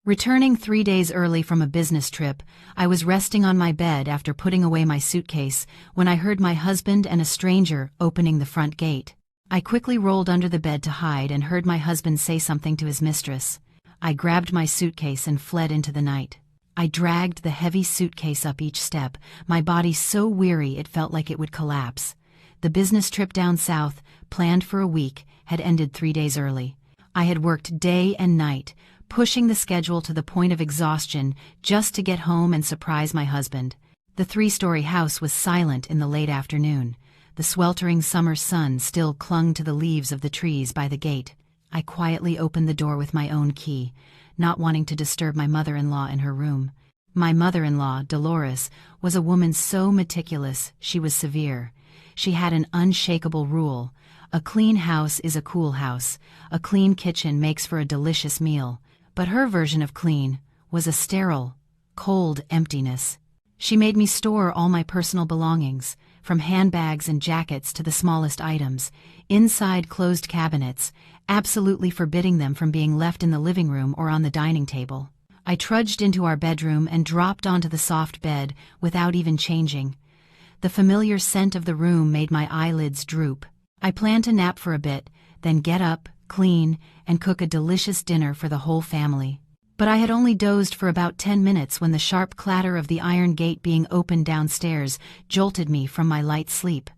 Returning 3 days early from a business trip, I was resting on my bed after putting away my suitcase when I heard my husband and a stranger opening the front gate. I quickly rolled under the bed to hide and heard my husband say something to his mistress. I grabbed my suitcase and fled into the night. I dragged the heavy suitcase up each step, my body so weary it felt like it would collapse. The business trip down south, planned for a week, had ended 3 days early. I had worked day and night, pushing the schedule to the point of exhaustion just to get home and surprise my husband. The 3-story house was silent in the late afternoon. The sweltering summer sun still clung to the leaves of the trees by the gate. I quietly opened the door with my own key, not wanting to disturb my mother-in-law in her room. My mother-in-law, Dolores, was a woman so meticulous she was severe. She had an unshakable rule: a clean house is a cool house, a clean kitchen makes for a delicious meal. But her version of clean was a sterile, cold emptiness. She made me store all my personal belongings, from handbags and jackets to the smallest items, inside closed cabinets, absolutely forbidding them from being left in the living room or on the dining table. I trudged into our bedroom and dropped onto the soft bed without even changing. The familiar scent of the room made my eyelids droop. I planned to nap for a bit, then get up, clean, and cook a delicious dinner for the whole family. But I had only dozed for about 10 minutes when the sharp clatter of the iron gate being opened downstairs jolted me from my light sleep.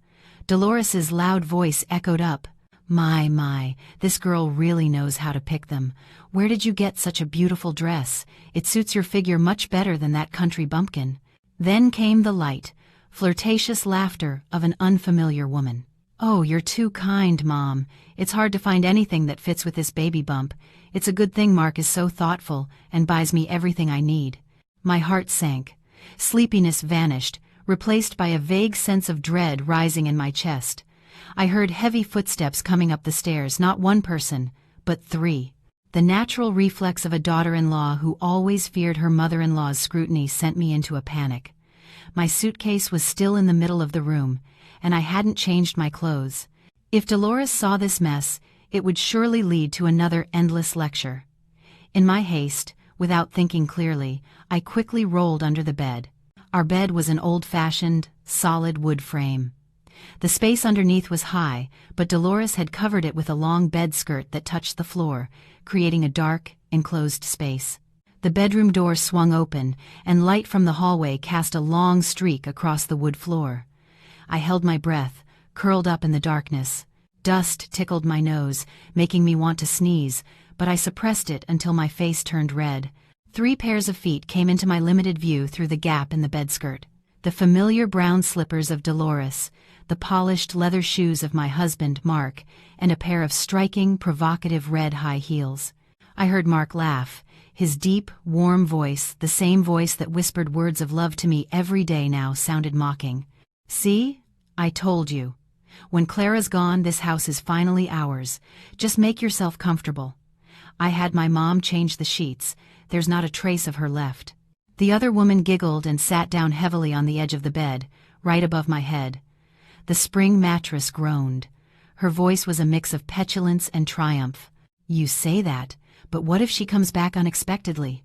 Dolores's loud voice echoed up. My, this girl really knows how to pick them. Where did you get such a beautiful dress? It suits your figure much better than that country bumpkin." Then came the light, flirtatious laughter of an unfamiliar woman. "Oh, you're too kind, Mom. It's hard to find anything that fits with this baby bump. It's a good thing Mark is so thoughtful and buys me everything I need." My heart sank. Sleepiness vanished, replaced by a vague sense of dread rising in my chest. I heard heavy footsteps coming up the stairs, not one person, but 3. The natural reflex of a daughter-in-law who always feared her mother-in-law's scrutiny sent me into a panic. My suitcase was still in the middle of the room, and I hadn't changed my clothes. If Dolores saw this mess, it would surely lead to another endless lecture. In my haste, without thinking clearly, I quickly rolled under the bed. Our bed was an old-fashioned, solid wood frame. The space underneath was high, but Dolores had covered it with a long bed skirt that touched the floor, creating a dark, enclosed space. The bedroom door swung open, and light from the hallway cast a long streak across the wood floor. I held my breath, curled up in the darkness. Dust tickled my nose, making me want to sneeze, but I suppressed it until my face turned red. 3 pairs of feet came into my limited view through the gap in the bedskirt. The familiar brown slippers of Dolores, the polished leather shoes of my husband, Mark, and a pair of striking, provocative red high heels. I heard Mark laugh, his deep, warm voice, the same voice that whispered words of love to me every day now, sounded mocking. "See? I told you. When Clara's gone, this house is finally ours. Just make yourself comfortable." I had my mom change the sheets. There's not a trace of her left. The other woman giggled and sat down heavily on the edge of the bed, right above my head. The spring mattress groaned. Her voice was a mix of petulance and triumph. "You say that, but what if she comes back unexpectedly?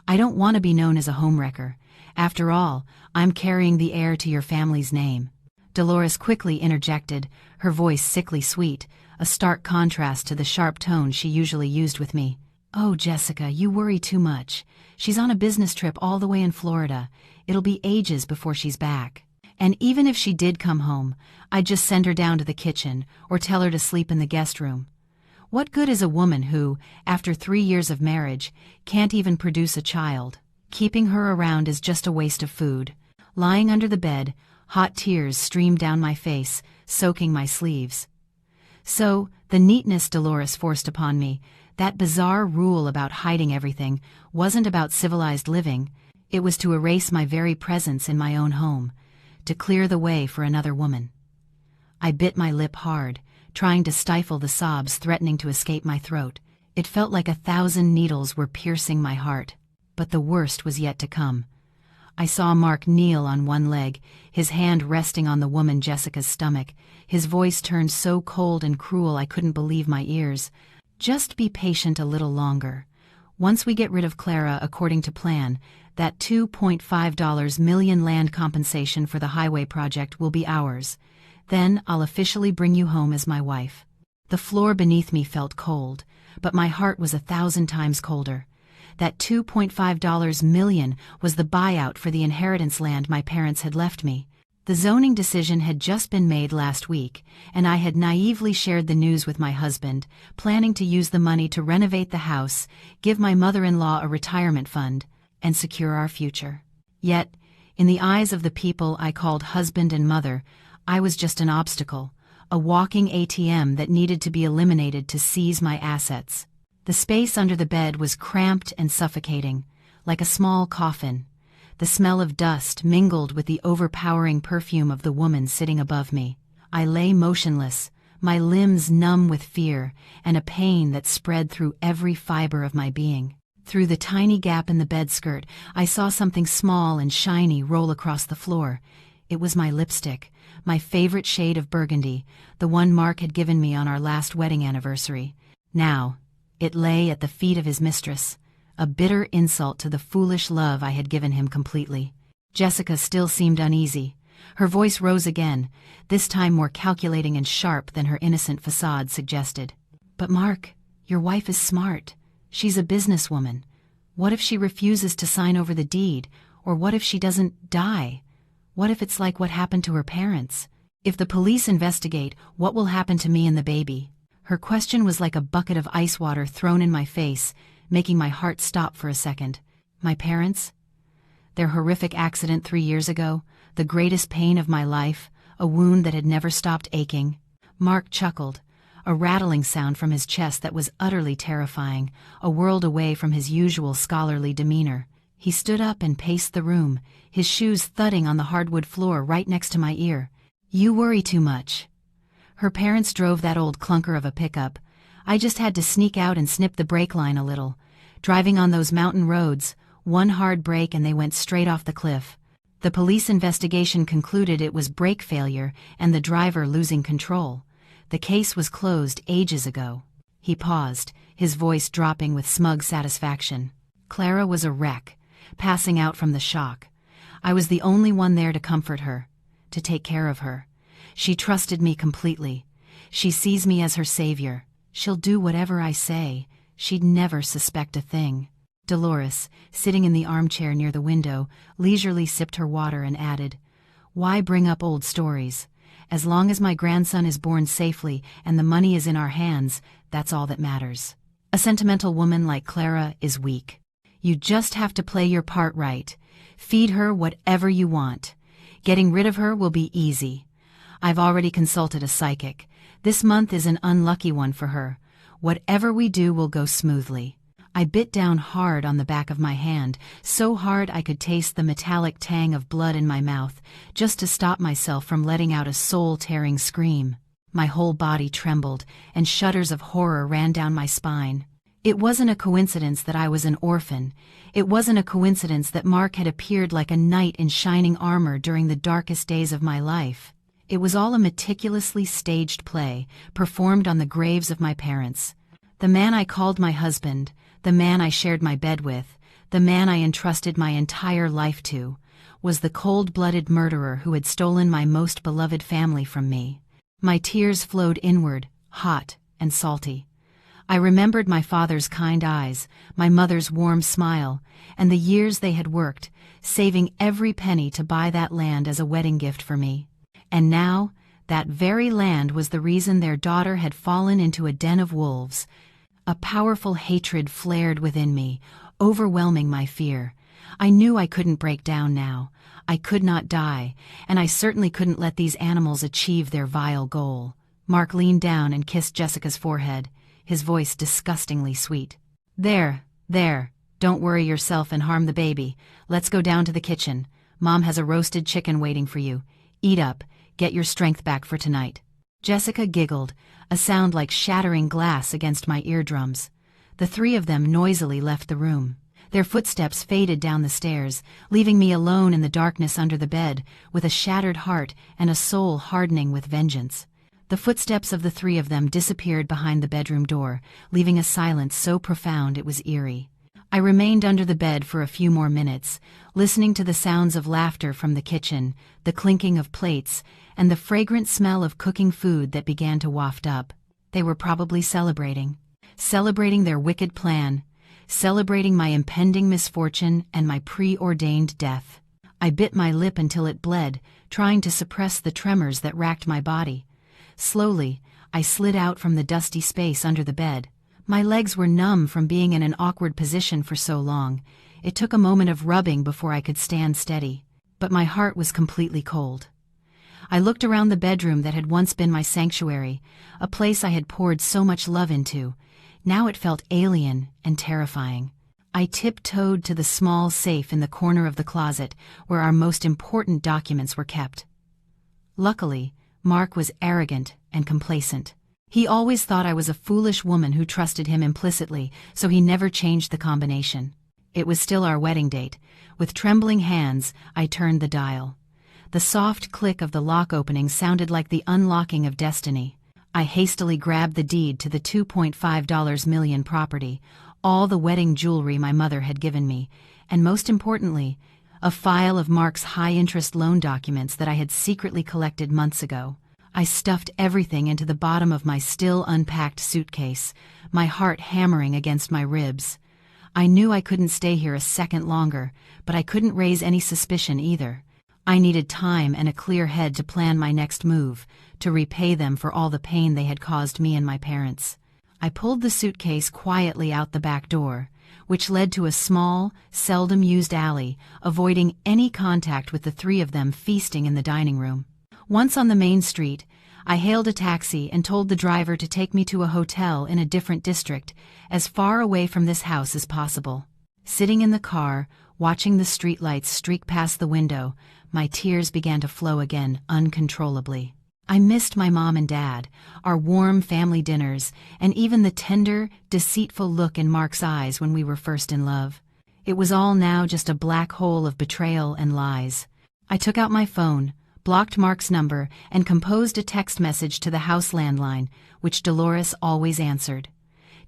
I don't want to be known as a homewrecker. After all, I'm carrying the heir to your family's name." Dolores quickly interjected, her voice sickly sweet, a stark contrast to the sharp tone she usually used with me. "Oh, Jessica, you worry too much. She's on a business trip all the way in Florida. It'll be ages before she's back. And even if she did come home, I'd just send her down to the kitchen or tell her to sleep in the guest room. What good is a woman who, after 3 years of marriage, can't even produce a child? Keeping her around is just a waste of food." Lying under the bed, hot tears streamed down my face, soaking my sleeves. So, the neatness Dolores forced upon me, that bizarre rule about hiding everything, wasn't about civilized living. It was to erase my very presence in my own home, to clear the way for another woman. I bit my lip hard, trying to stifle the sobs threatening to escape my throat. It felt like 1,000 needles were piercing my heart. But the worst was yet to come. I saw Mark kneel on one leg, his hand resting on the woman Jessica's stomach. His voice turned so cold and cruel I couldn't believe my ears. "Just be patient a little longer. Once we get rid of Clara according to plan, that $2.5 million land compensation for the highway project will be ours. Then I'll officially bring you home as my wife." The floor beneath me felt cold, but my heart was 1,000 times colder. That $2.5 million was the buyout for the inheritance land my parents had left me. The zoning decision had just been made last week, and I had naively shared the news with my husband, planning to use the money to renovate the house, give my mother-in-law a retirement fund, and secure our future. Yet, in the eyes of the people I called husband and mother, I was just an obstacle, a walking ATM that needed to be eliminated to seize my assets. The space under the bed was cramped and suffocating, like a small coffin. The smell of dust mingled with the overpowering perfume of the woman sitting above me. I lay motionless, my limbs numb with fear, and a pain that spread through every fiber of my being. Through the tiny gap in the bed skirt, I saw something small and shiny roll across the floor. It was my lipstick, my favorite shade of burgundy, the one Mark had given me on our last wedding anniversary. Now, it lay at the feet of his mistress, a bitter insult to the foolish love I had given him completely. Jessica still seemed uneasy. Her voice rose again, this time more calculating and sharp than her innocent facade suggested. "But Mark, your wife is smart. She's a businesswoman. What if she refuses to sign over the deed? Or what if she doesn't die? What if it's like what happened to her parents? If the police investigate, what will happen to me and the baby?" Her question was like a bucket of ice water thrown in my face, making my heart stop for a second. My parents? Their horrific accident 3 years ago, the greatest pain of my life, a wound that had never stopped aching. Mark chuckled, a rattling sound from his chest that was utterly terrifying, a world away from his usual scholarly demeanor. He stood up and paced the room, his shoes thudding on the hardwood floor right next to my ear. "You worry too much. Her parents drove that old clunker of a pickup. I just had to sneak out and snip the brake line a little. Driving on those mountain roads, one hard brake and they went straight off the cliff. The police investigation concluded it was brake failure and the driver losing control. The case was closed ages ago." He paused, his voice dropping with smug satisfaction. "Clara was a wreck, passing out from the shock. I was the only one there to comfort her, to take care of her. She trusted me completely. She sees me as her savior. She'll do whatever I say. She'd never suspect a thing." Dolores, sitting in the armchair near the window, leisurely sipped her water and added, "Why bring up old stories? As long as my grandson is born safely and the money is in our hands, that's all that matters. A sentimental woman like Clara is weak. You just have to play your part right. Feed her whatever you want. Getting rid of her will be easy. I've already consulted a psychic. This month is an unlucky one for her. Whatever we do will go smoothly." I bit down hard on the back of my hand, so hard I could taste the metallic tang of blood in my mouth, just to stop myself from letting out a soul-tearing scream. My whole body trembled, and shudders of horror ran down my spine. It wasn't a coincidence that I was an orphan. It wasn't a coincidence that Mark had appeared like a knight in shining armor during the darkest days of my life. It was all a meticulously staged play, performed on the graves of my parents. The man I called my husband, the man I shared my bed with, the man I entrusted my entire life to, was the cold-blooded murderer who had stolen my most beloved family from me. My tears flowed inward, hot and salty. I remembered my father's kind eyes, my mother's warm smile, and the years they had worked, saving every penny to buy that land as a wedding gift for me. And now, that very land was the reason their daughter had fallen into a den of wolves. A powerful hatred flared within me, overwhelming my fear. I knew I couldn't break down now. I could not die, and I certainly couldn't let these animals achieve their vile goal. Mark leaned down and kissed Jessica's forehead, his voice disgustingly sweet. There, don't worry yourself and harm the baby. Let's go down to the kitchen. Mom has a roasted chicken waiting for you. Eat up, get your strength back for tonight." Jessica giggled, a sound like shattering glass against my eardrums. The three of them noisily left the room. Their footsteps faded down the stairs, leaving me alone in the darkness under the bed, with a shattered heart and a soul hardening with vengeance. The footsteps of the three of them disappeared behind the bedroom door, leaving a silence so profound it was eerie. I remained under the bed for a few more minutes, listening to the sounds of laughter from the kitchen, the clinking of plates, and the fragrant smell of cooking food that began to waft up. They were probably celebrating. Celebrating their wicked plan. Celebrating my impending misfortune and my preordained death. I bit my lip until it bled, trying to suppress the tremors that racked my body. Slowly, I slid out from the dusty space under the bed. My legs were numb from being in an awkward position for so long. It took a moment of rubbing before I could stand steady. But my heart was completely cold. I looked around the bedroom that had once been my sanctuary, a place I had poured so much love into. Now it felt alien and terrifying. I tiptoed to the small safe in the corner of the closet where our most important documents were kept. Luckily, Mark was arrogant and complacent. He always thought I was a foolish woman who trusted him implicitly, so he never changed the combination. It was still our wedding date. With trembling hands, I turned the dial. The soft click of the lock opening sounded like the unlocking of destiny. I hastily grabbed the deed to the $2.5 million property, all the wedding jewelry my mother had given me, and most importantly, a file of Mark's high-interest loan documents that I had secretly collected months ago. I stuffed everything into the bottom of my still unpacked suitcase, my heart hammering against my ribs. I knew I couldn't stay here a second longer, but I couldn't raise any suspicion either. I needed time and a clear head to plan my next move, to repay them for all the pain they had caused me and my parents. I pulled the suitcase quietly out the back door, which led to a small, seldom-used alley, avoiding any contact with the three of them feasting in the dining room. Once on the main street, I hailed a taxi and told the driver to take me to a hotel in a different district, as far away from this house as possible. Sitting in the car, watching the streetlights streak past the window, my tears began to flow again uncontrollably. I missed my mom and dad, our warm family dinners, and even the tender, deceitful look in Mark's eyes when we were first in love. It was all now just a black hole of betrayal and lies. I took out my phone, blocked Mark's number, and composed a text message to the house landline, which Dolores always answered.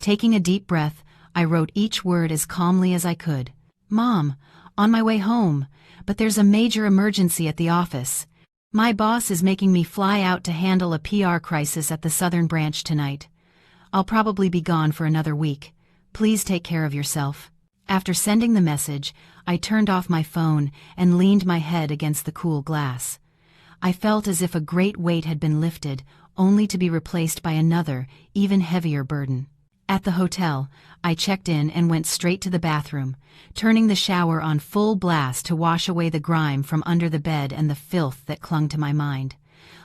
Taking a deep breath, I wrote each word as calmly as I could. "Mom, on my way home, but there's a major emergency at the office. My boss is making me fly out to handle a PR crisis at the Southern Branch tonight. I'll probably be gone for another week. Please take care of yourself." After sending the message, I turned off my phone and leaned my head against the cool glass. I felt as if a great weight had been lifted, only to be replaced by another, even heavier burden. At the hotel, I checked in and went straight to the bathroom, turning the shower on full blast to wash away the grime from under the bed and the filth that clung to my mind.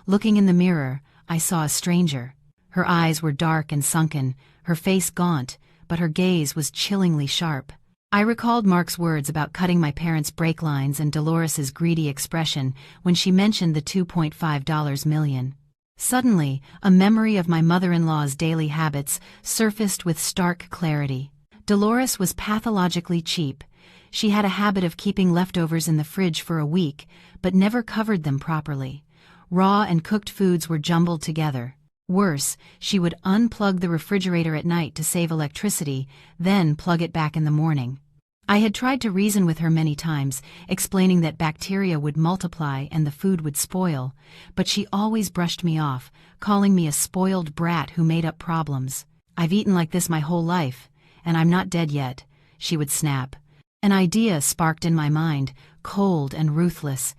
Looking in the mirror, I saw a stranger. Her eyes were dark and sunken, her face gaunt, but her gaze was chillingly sharp. I recalled Mark's words about cutting my parents' brake lines and Dolores's greedy expression when she mentioned the $2.5 million. Suddenly, a memory of my mother-in-law's daily habits surfaced with stark clarity. Dolores was pathologically cheap. She had a habit of keeping leftovers in the fridge for a week, but never covered them properly. Raw and cooked foods were jumbled together. Worse, she would unplug the refrigerator at night to save electricity, then plug it back in the morning. I had tried to reason with her many times, explaining that bacteria would multiply and the food would spoil, but she always brushed me off, calling me a spoiled brat who made up problems. "I've eaten like this my whole life, and I'm not dead yet," she would snap. An idea sparked in my mind, cold and ruthless.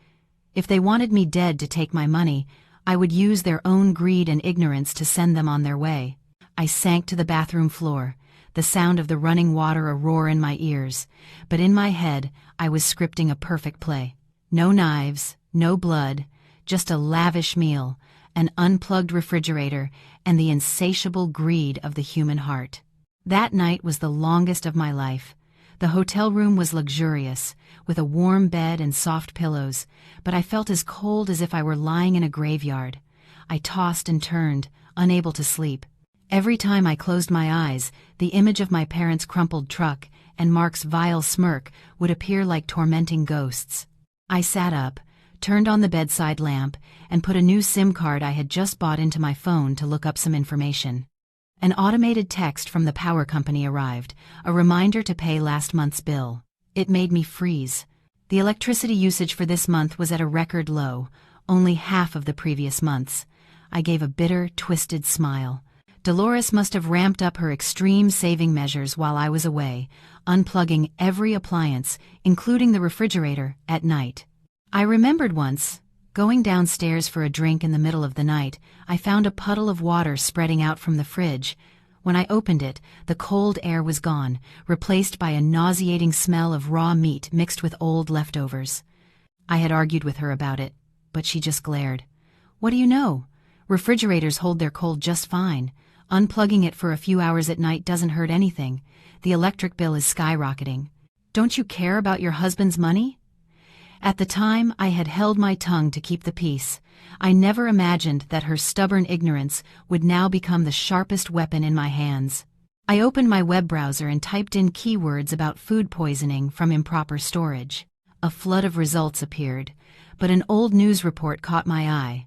If they wanted me dead to take my money, I would use their own greed and ignorance to send them on their way. I sank to the bathroom floor, the sound of the running water a roar in my ears, but in my head I was scripting a perfect play. No knives, no blood, just a lavish meal, an unplugged refrigerator, and the insatiable greed of the human heart. That night was the longest of my life. The hotel room was luxurious, with a warm bed and soft pillows, but I felt as cold as if I were lying in a graveyard. I tossed and turned, unable to sleep. Every time I closed my eyes, the image of my parents' crumpled truck and Mark's vile smirk would appear like tormenting ghosts. I sat up, turned on the bedside lamp, and put a new SIM card I had just bought into my phone to look up some information. An automated text from the power company arrived, a reminder to pay last month's bill. It made me freeze. The electricity usage for this month was at a record low, only half of the previous month's. I gave a bitter, twisted smile. Dolores must have ramped up her extreme saving measures while I was away, unplugging every appliance, including the refrigerator, at night. I remembered once, going downstairs for a drink in the middle of the night, I found a puddle of water spreading out from the fridge. When I opened it, the cold air was gone, replaced by a nauseating smell of raw meat mixed with old leftovers. I had argued with her about it, but she just glared. "What do you know? Refrigerators hold their cold just fine. Unplugging it for a few hours at night doesn't hurt anything. The electric bill is skyrocketing. Don't you care about your husband's money?" At the time, I had held my tongue to keep the peace. I never imagined that her stubborn ignorance would now become the sharpest weapon in my hands. I opened my web browser and typed in keywords about food poisoning from improper storage. A flood of results appeared, but an old news report caught my eye.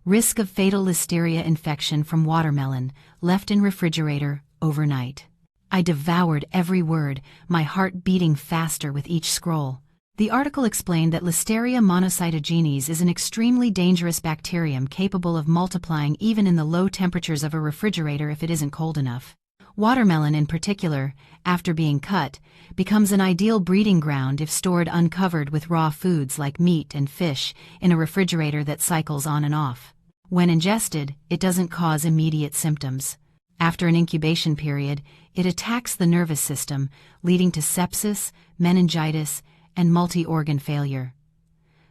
Risk of fatal listeria infection from watermelon, left in refrigerator overnight. I devoured every word, my heart beating faster with each scroll. The article explained that Listeria monocytogenes is an extremely dangerous bacterium capable of multiplying even in the low temperatures of a refrigerator if it isn't cold enough. Watermelon in particular, after being cut, becomes an ideal breeding ground if stored uncovered with raw foods like meat and fish in a refrigerator that cycles on and off. When ingested, it doesn't cause immediate symptoms. After an incubation period, it attacks the nervous system, leading to sepsis, meningitis, and multi-organ failure.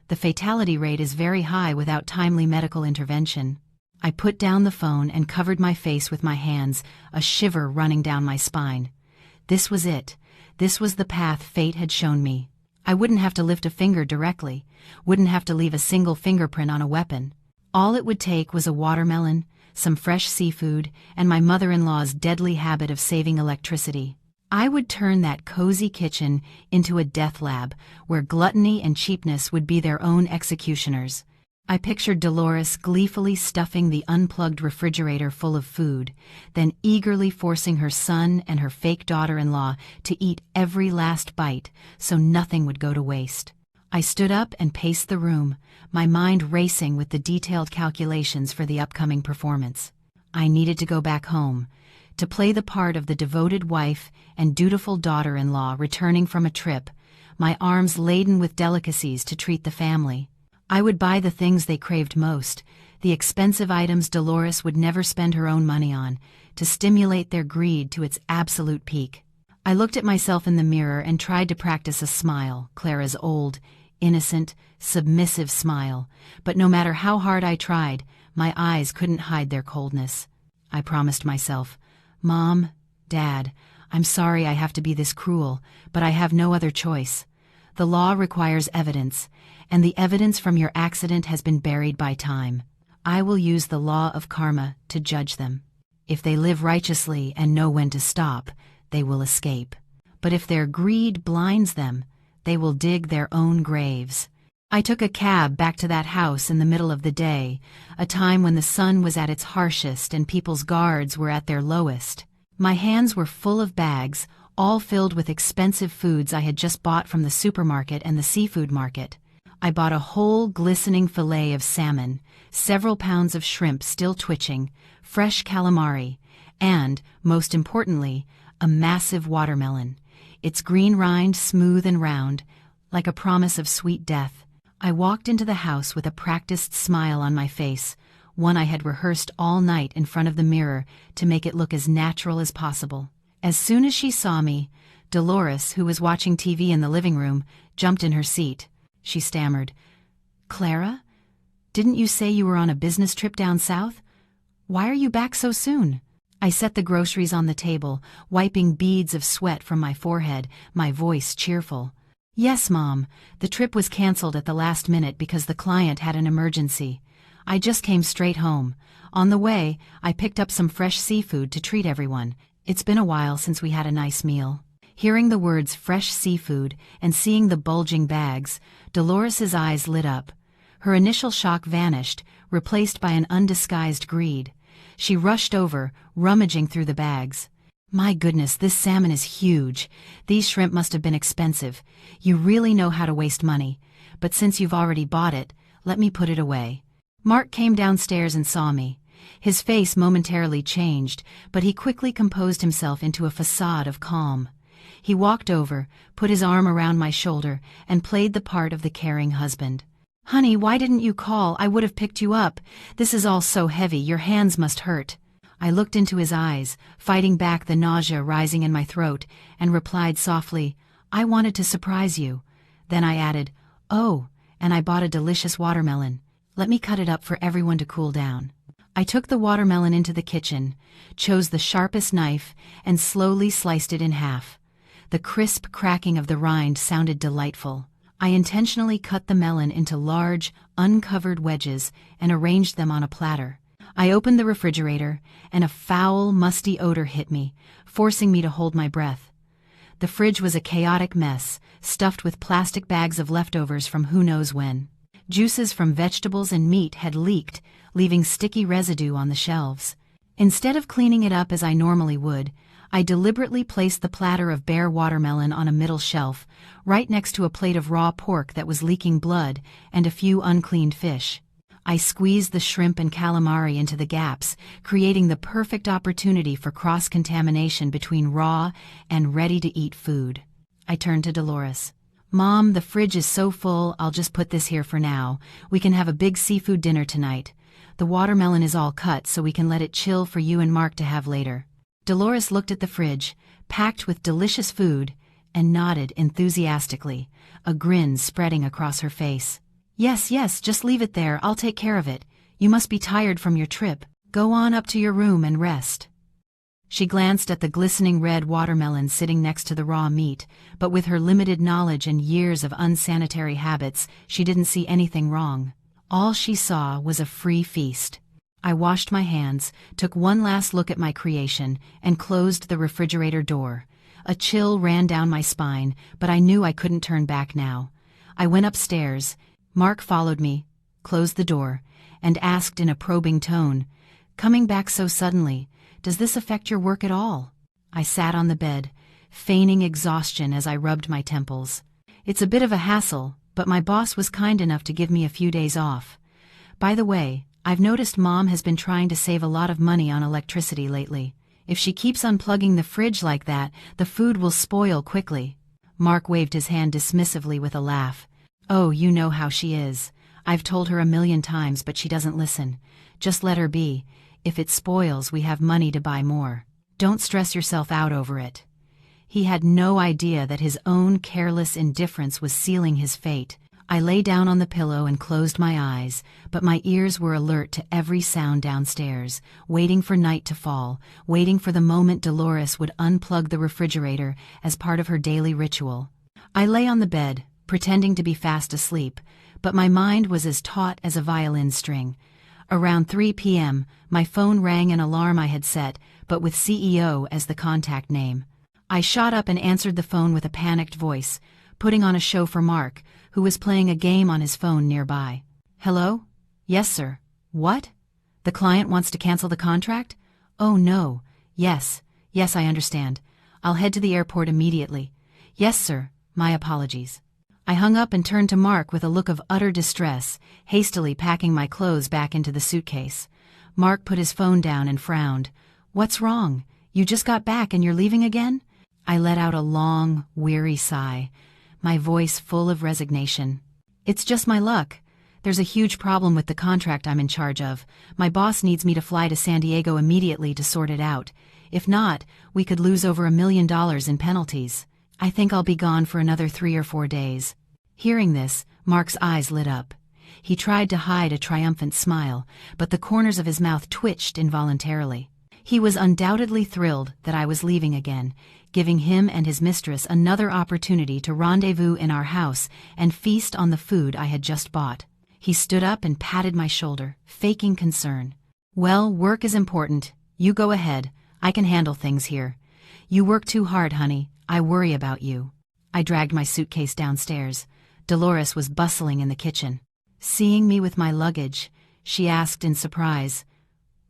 The fatality rate is very high without timely medical intervention. I put down the phone and covered my face with my hands, a shiver running down my spine. This was it. This was the path fate had shown me. I wouldn't have to lift a finger directly, wouldn't have to leave a single fingerprint on a weapon. All it would take was a watermelon, some fresh seafood, and my mother-in-law's deadly habit of saving electricity. I would turn that cozy kitchen into a death lab, where gluttony and cheapness would be their own executioners. I pictured Dolores gleefully stuffing the unplugged refrigerator full of food, then eagerly forcing her son and her fake daughter-in-law to eat every last bite so nothing would go to waste. I stood up and paced the room, my mind racing with the detailed calculations for the upcoming performance. I needed to go back home, to play the part of the devoted wife and dutiful daughter-in-law returning from a trip, my arms laden with delicacies to treat the family. I would buy the things they craved most, the expensive items Dolores would never spend her own money on, to stimulate their greed to its absolute peak. I looked at myself in the mirror and tried to practice a smile, Clara's old, innocent, submissive smile, but no matter how hard I tried, my eyes couldn't hide their coldness. I promised myself, "Mom, Dad, I'm sorry I have to be this cruel, but I have no other choice. The law requires evidence, and the evidence from your accident has been buried by time. I will use the law of karma to judge them. If they live righteously and know when to stop, they will escape. But if their greed blinds them, they will dig their own graves." I took a cab back to that house in the middle of the day, a time when the sun was at its harshest and people's guards were at their lowest. My hands were full of bags, all filled with expensive foods I had just bought from the supermarket and the seafood market. I bought a whole glistening fillet of salmon, several pounds of shrimp still twitching, fresh calamari, and, most importantly, a massive watermelon, its green rind smooth and round, like a promise of sweet death. I walked into the house with a practiced smile on my face, one I had rehearsed all night in front of the mirror to make it look as natural as possible. As soon as she saw me, Dolores, who was watching TV in the living room, jumped in her seat. She stammered, "Clara? Didn't you say you were on a business trip down south? Why are you back so soon?" I set the groceries on the table, wiping beads of sweat from my forehead, my voice cheerful. "Yes, Mom, the trip was canceled at the last minute because the client had an emergency. I just came straight home. On the way, I picked up some fresh seafood to treat everyone. It's been a while since we had a nice meal." Hearing the words fresh seafood and seeing the bulging bags, Dolores's eyes lit up. Her initial shock vanished, replaced by an undisguised greed. She rushed over, rummaging through the bags. "My goodness, this salmon is huge. These shrimp must have been expensive. You really know how to waste money. But since you've already bought it, let me put it away." Mark came downstairs and saw me. His face momentarily changed, but he quickly composed himself into a facade of calm. He walked over, put his arm around my shoulder, and played the part of the caring husband. "Honey, why didn't you call? I would have picked you up. This is all so heavy, your hands must hurt." I looked into his eyes, fighting back the nausea rising in my throat, and replied softly, "I wanted to surprise you." Then I added, "Oh, and I bought a delicious watermelon. Let me cut it up for everyone to cool down." I took the watermelon into the kitchen, chose the sharpest knife, and slowly sliced it in half. The crisp cracking of the rind sounded delightful. I intentionally cut the melon into large, uncovered wedges and arranged them on a platter. I opened the refrigerator, and a foul, musty odor hit me, forcing me to hold my breath. The fridge was a chaotic mess, stuffed with plastic bags of leftovers from who knows when. Juices from vegetables and meat had leaked, leaving sticky residue on the shelves. Instead of cleaning it up as I normally would, I deliberately placed the platter of bare watermelon on a middle shelf, right next to a plate of raw pork that was leaking blood and a few uncleaned fish. I squeezed the shrimp and calamari into the gaps, creating the perfect opportunity for cross-contamination between raw and ready-to-eat food. I turned to Dolores. "Mom, the fridge is so full, I'll just put this here for now. We can have a big seafood dinner tonight. The watermelon is all cut so we can let it chill for you and Mark to have later." Dolores looked at the fridge, packed with delicious food, and nodded enthusiastically, a grin spreading across her face. Yes, just leave it there, I'll take care of it. You must be tired from your trip. Go on up to your room and rest." She glanced at the glistening red watermelon sitting next to the raw meat, but with her limited knowledge and years of unsanitary habits, she didn't see anything wrong. All she saw was a free feast. I washed my hands, took one last look at my creation, and closed the refrigerator door. A chill ran down my spine, but I knew I couldn't turn back now. I went upstairs. Mark followed me, closed the door, and asked in a probing tone, "Coming back so suddenly, does this affect your work at all?" I sat on the bed, feigning exhaustion as I rubbed my temples. "It's a bit of a hassle, but my boss was kind enough to give me a few days off. By the way, I've noticed Mom has been trying to save a lot of money on electricity lately. If she keeps unplugging the fridge like that, the food will spoil quickly." Mark waved his hand dismissively with a laugh. "Oh, you know how she is. I've told her 1,000,000 times, but she doesn't listen. Just let her be. If it spoils, we have money to buy more. Don't stress yourself out over it." He had no idea that his own careless indifference was sealing his fate. I lay down on the pillow and closed my eyes, but my ears were alert to every sound downstairs, waiting for night to fall, waiting for the moment Dolores would unplug the refrigerator as part of her daily ritual. I lay on the bed, pretending to be fast asleep, but my mind was as taut as a violin string. Around 3 p.m., my phone rang an alarm I had set, but with CEO as the contact name. I shot up and answered the phone with a panicked voice, putting on a show for Mark, who was playing a game on his phone nearby. "Hello? Yes, sir. What? The client wants to cancel the contract? Oh no. Yes, I understand. I'll head to the airport immediately. Yes, sir. My apologies." I hung up and turned to Mark with a look of utter distress, hastily packing my clothes back into the suitcase. Mark put his phone down and frowned. "What's wrong? You just got back and you're leaving again?" I let out a long, weary sigh, my voice full of resignation. "It's just my luck. There's a huge problem with the contract I'm in charge of. My boss needs me to fly to San Diego immediately to sort it out. If not, we could lose over $1 million in penalties. I think I'll be gone for another 3 or 4 days." Hearing this, Mark's eyes lit up. He tried to hide a triumphant smile, but the corners of his mouth twitched involuntarily. He was undoubtedly thrilled that I was leaving again, giving him and his mistress another opportunity to rendezvous in our house and feast on the food I had just bought. He stood up and patted my shoulder, faking concern. "Well, work is important. You go ahead. I can handle things here. You work too hard, honey. I worry about you." I dragged my suitcase downstairs. Dolores was bustling in the kitchen. Seeing me with my luggage, she asked in surprise,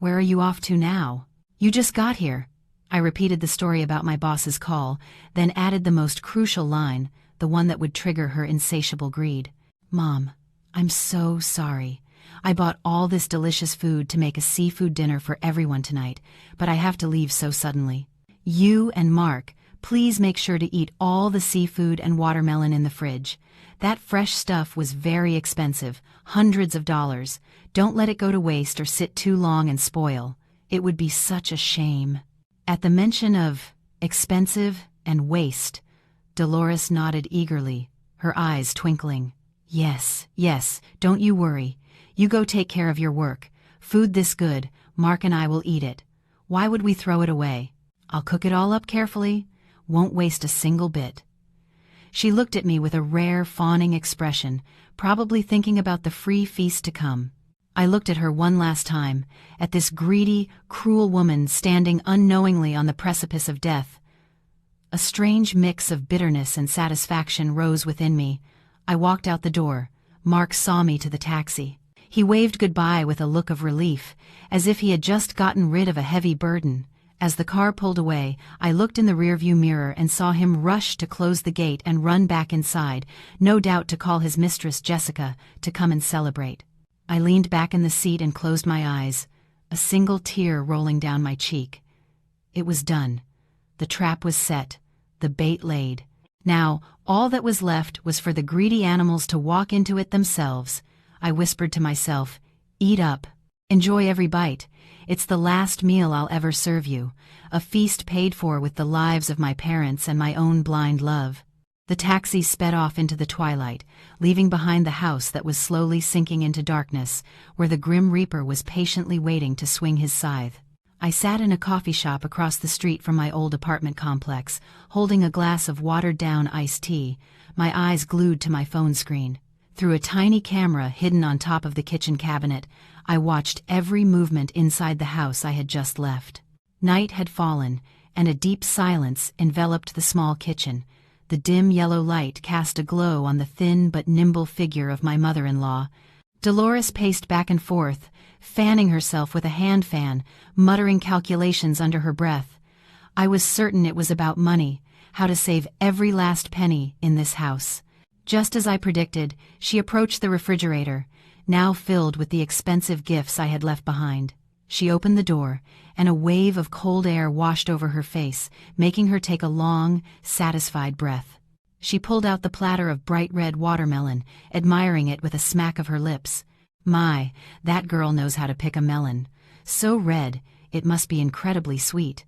Where are you off to now? You just got here. I repeated the story about my boss's call, then added the most crucial line, the one that would trigger her insatiable greed. Mom, I'm so sorry. I bought all this delicious food to make a seafood dinner for everyone tonight, but I have to leave so suddenly. You and Mark, please make sure to eat all the seafood and watermelon in the fridge. That fresh stuff was very expensive, hundreds of dollars. Don't let it go to waste or sit too long and spoil. It would be such a shame. At the mention of expensive and waste, Dolores nodded eagerly, her eyes twinkling. Yes, don't you worry. You go take care of your work. Food this good, Mark and I will eat it. Why would we throw it away? I'll cook it all up carefully. Won't waste a single bit. She looked at me with a rare fawning expression, probably thinking about the free feast to come. I looked at her one last time, at this greedy, cruel woman standing unknowingly on the precipice of death. A strange mix of bitterness and satisfaction rose within me. I walked out the door. Mark saw me to the taxi. He waved goodbye with a look of relief, as if he had just gotten rid of a heavy burden. As the car pulled away, I looked in the rearview mirror and saw him rush to close the gate and run back inside, no doubt to call his mistress Jessica to come and celebrate. I leaned back in the seat and closed my eyes, a single tear rolling down my cheek. It was done. The trap was set, the bait laid. Now, all that was left was for the greedy animals to walk into it themselves. I whispered to myself, "Eat up. Enjoy every bite. It's the last meal I'll ever serve you, a feast paid for with the lives of my parents and my own blind love." The taxi sped off into the twilight, leaving behind the house that was slowly sinking into darkness, where the Grim Reaper was patiently waiting to swing his scythe. I sat in a coffee shop across the street from my old apartment complex, holding a glass of watered-down iced tea, my eyes glued to my phone screen. Through a tiny camera hidden on top of the kitchen cabinet, I watched every movement inside the house I had just left. Night had fallen, and a deep silence enveloped the small kitchen. The dim yellow light cast a glow on the thin but nimble figure of my mother-in-law. Dolores paced back and forth, fanning herself with a hand fan, muttering calculations under her breath. I was certain it was about money, how to save every last penny in this house. Just as I predicted, she approached the refrigerator, now filled with the expensive gifts I had left behind. She opened the door, and a wave of cold air washed over her face, making her take a long, satisfied breath. She pulled out the platter of bright red watermelon, admiring it with a smack of her lips. My, that girl knows how to pick a melon. So red, it must be incredibly sweet.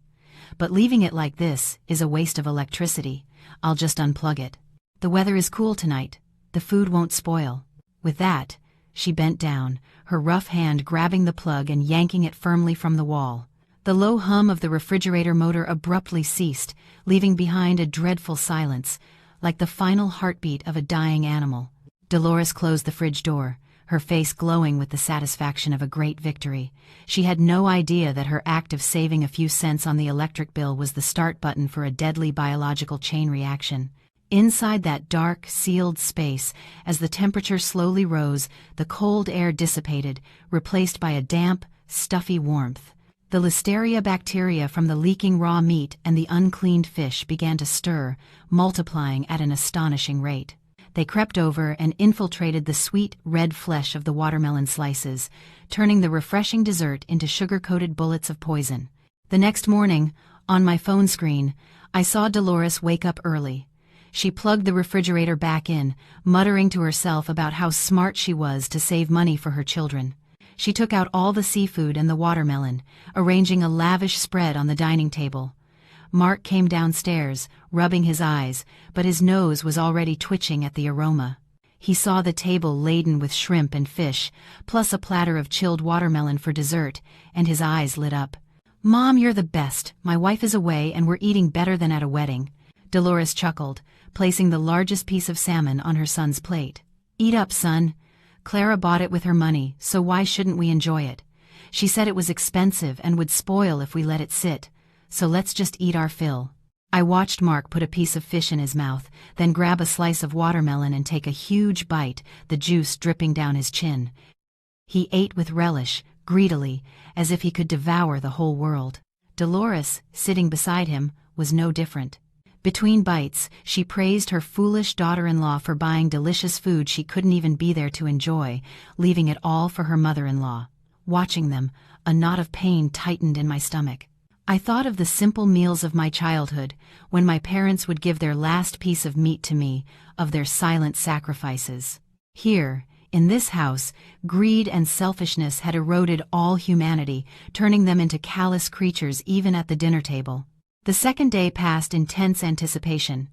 But leaving it like this is a waste of electricity. I'll just unplug it. The weather is cool tonight. The food won't spoil. With that, she bent down, her rough hand grabbing the plug and yanking it firmly from the wall. The low hum of the refrigerator motor abruptly ceased, leaving behind a dreadful silence, like the final heartbeat of a dying animal. Dolores closed the fridge door, her face glowing with the satisfaction of a great victory. She had no idea that her act of saving a few cents on the electric bill was the start button for a deadly biological chain reaction. Inside that dark, sealed space, as the temperature slowly rose, the cold air dissipated, replaced by a damp, stuffy warmth. The listeria bacteria from the leaking raw meat and the uncleaned fish began to stir, multiplying at an astonishing rate. They crept over and infiltrated the sweet, red flesh of the watermelon slices, turning the refreshing dessert into sugar-coated bullets of poison. The next morning, on my phone screen, I saw Dolores wake up early. She plugged the refrigerator back in, muttering to herself about how smart she was to save money for her children. She took out all the seafood and the watermelon, arranging a lavish spread on the dining table. Mark came downstairs, rubbing his eyes, but his nose was already twitching at the aroma. He saw the table laden with shrimp and fish, plus a platter of chilled watermelon for dessert, and his eyes lit up. "Mom, you're the best. My wife is away and we're eating better than at a wedding." Dolores chuckled, placing the largest piece of salmon on her son's plate. "Eat up, son. Clara bought it with her money, so why shouldn't we enjoy it? She said it was expensive and would spoil if we let it sit, so let's just eat our fill." I watched Mark put a piece of fish in his mouth, then grab a slice of watermelon and take a huge bite, the juice dripping down his chin. He ate with relish, greedily, as if he could devour the whole world. Dolores, sitting beside him, was no different. Between bites, she praised her foolish daughter-in-law for buying delicious food she couldn't even be there to enjoy, leaving it all for her mother-in-law. Watching them, a knot of pain tightened in my stomach. I thought of the simple meals of my childhood, when my parents would give their last piece of meat to me, of their silent sacrifices. Here, in this house, greed and selfishness had eroded all humanity, turning them into callous creatures even at the dinner table. The second day passed in tense anticipation.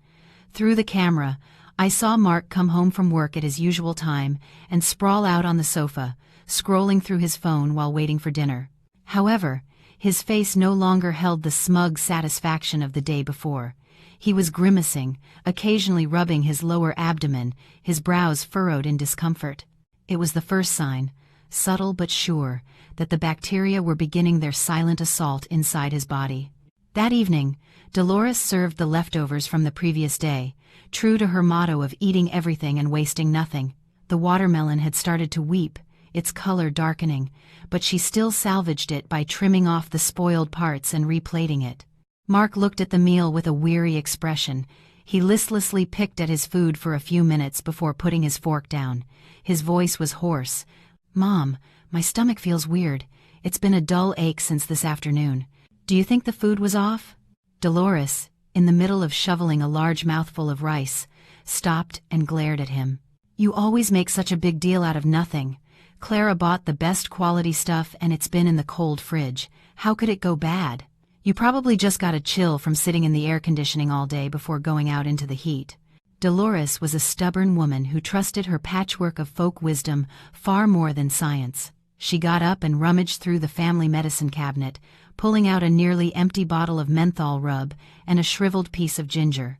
Through the camera, I saw Mark come home from work at his usual time and sprawl out on the sofa, scrolling through his phone while waiting for dinner. However, his face no longer held the smug satisfaction of the day before. He was grimacing, occasionally rubbing his lower abdomen, his brows furrowed in discomfort. It was the first sign, subtle but sure, that the bacteria were beginning their silent assault inside his body. That evening, Dolores served the leftovers from the previous day, true to her motto of eating everything and wasting nothing. The watermelon had started to weep, its color darkening, but she still salvaged it by trimming off the spoiled parts and replating it. Mark looked at the meal with a weary expression. He listlessly picked at his food for a few minutes before putting his fork down. His voice was hoarse. "Mom, my stomach feels weird. It's been a dull ache since this afternoon. Do you think the food was off?" Dolores, in the middle of shoveling a large mouthful of rice, stopped and glared at him. "You always make such a big deal out of nothing. Clara bought the best quality stuff and it's been in the cold fridge. How could it go bad? You probably just got a chill from sitting in the air conditioning all day before going out into the heat." Dolores was a stubborn woman who trusted her patchwork of folk wisdom far more than science. She got up and rummaged through the family medicine cabinet, pulling out a nearly empty bottle of menthol rub and a shriveled piece of ginger.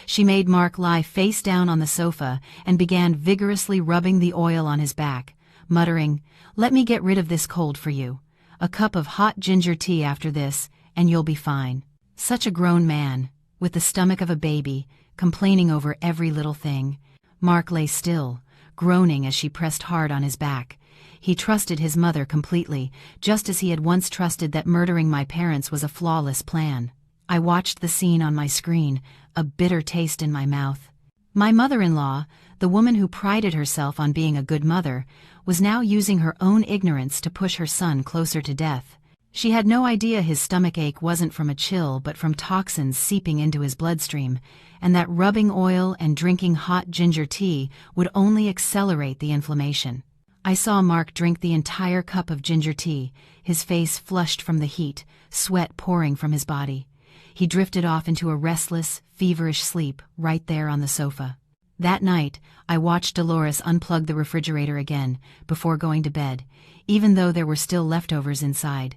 She made Mark lie face down on the sofa and began vigorously rubbing the oil on his back, muttering, "Let me get rid of this cold for you. A cup of hot ginger tea after this, and you'll be fine." Such a grown man, with the stomach of a baby, complaining over every little thing. Mark lay still, groaning as she pressed hard on his back. He trusted his mother completely, just as he had once trusted that murdering my parents was a flawless plan. I watched the scene on my screen, a bitter taste in my mouth. My mother-in-law, the woman who prided herself on being a good mother, was now using her own ignorance to push her son closer to death. She had no idea his stomachache wasn't from a chill but from toxins seeping into his bloodstream, and that rubbing oil and drinking hot ginger tea would only accelerate the inflammation. I saw Mark drink the entire cup of ginger tea, his face flushed from the heat, sweat pouring from his body. He drifted off into a restless, feverish sleep right there on the sofa. That night, I watched Dolores unplug the refrigerator again before going to bed, even though there were still leftovers inside.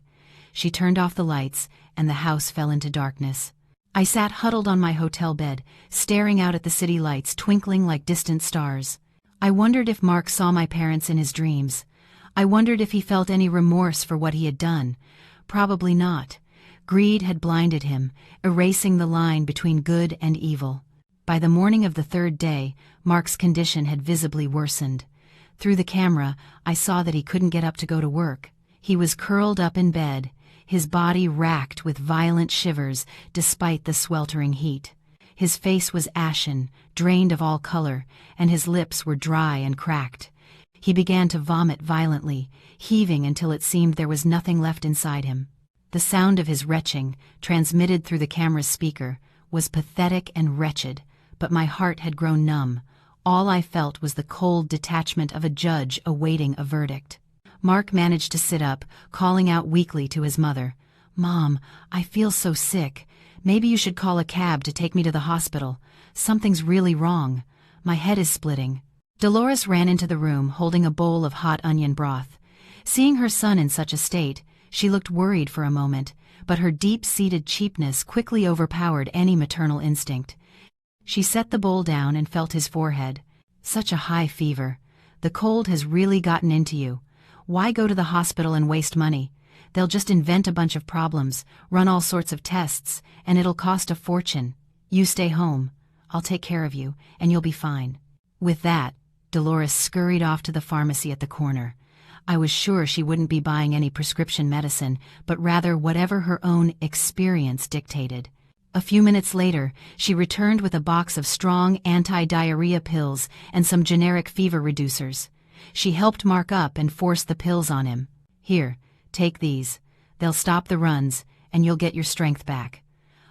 She turned off the lights, and the house fell into darkness. I sat huddled on my hotel bed, staring out at the city lights twinkling like distant stars. I wondered if Mark saw my parents in his dreams. I wondered if he felt any remorse for what he had done. Probably not. Greed had blinded him, erasing the line between good and evil. By the morning of the third day, Mark's condition had visibly worsened. Through the camera, I saw that he couldn't get up to go to work. He was curled up in bed, his body racked with violent shivers despite the sweltering heat. His face was ashen, drained of all color, and his lips were dry and cracked. He began to vomit violently, heaving until it seemed there was nothing left inside him. The sound of his retching, transmitted through the camera's speaker, was pathetic and wretched, but my heart had grown numb. All I felt was the cold detachment of a judge awaiting a verdict. Mark managed to sit up, calling out weakly to his mother, "Mom, I feel so sick. Maybe you should call a cab to take me to the hospital. Something's really wrong. My head is splitting." Dolores ran into the room holding a bowl of hot onion broth. Seeing her son in such a state, she looked worried for a moment, but her deep-seated cheapness quickly overpowered any maternal instinct. She set the bowl down and felt his forehead. "Such a high fever. The cold has really gotten into you. Why go to the hospital and waste money? They'll just invent a bunch of problems, run all sorts of tests, and it'll cost a fortune. You stay home. I'll take care of you, and you'll be fine." With that, Dolores scurried off to the pharmacy at the corner. I was sure she wouldn't be buying any prescription medicine, but rather whatever her own experience dictated. A few minutes later, she returned with a box of strong anti-diarrhea pills and some generic fever reducers. She helped Mark up and forced the pills on him. "Here, take these. They'll stop the runs, and you'll get your strength back."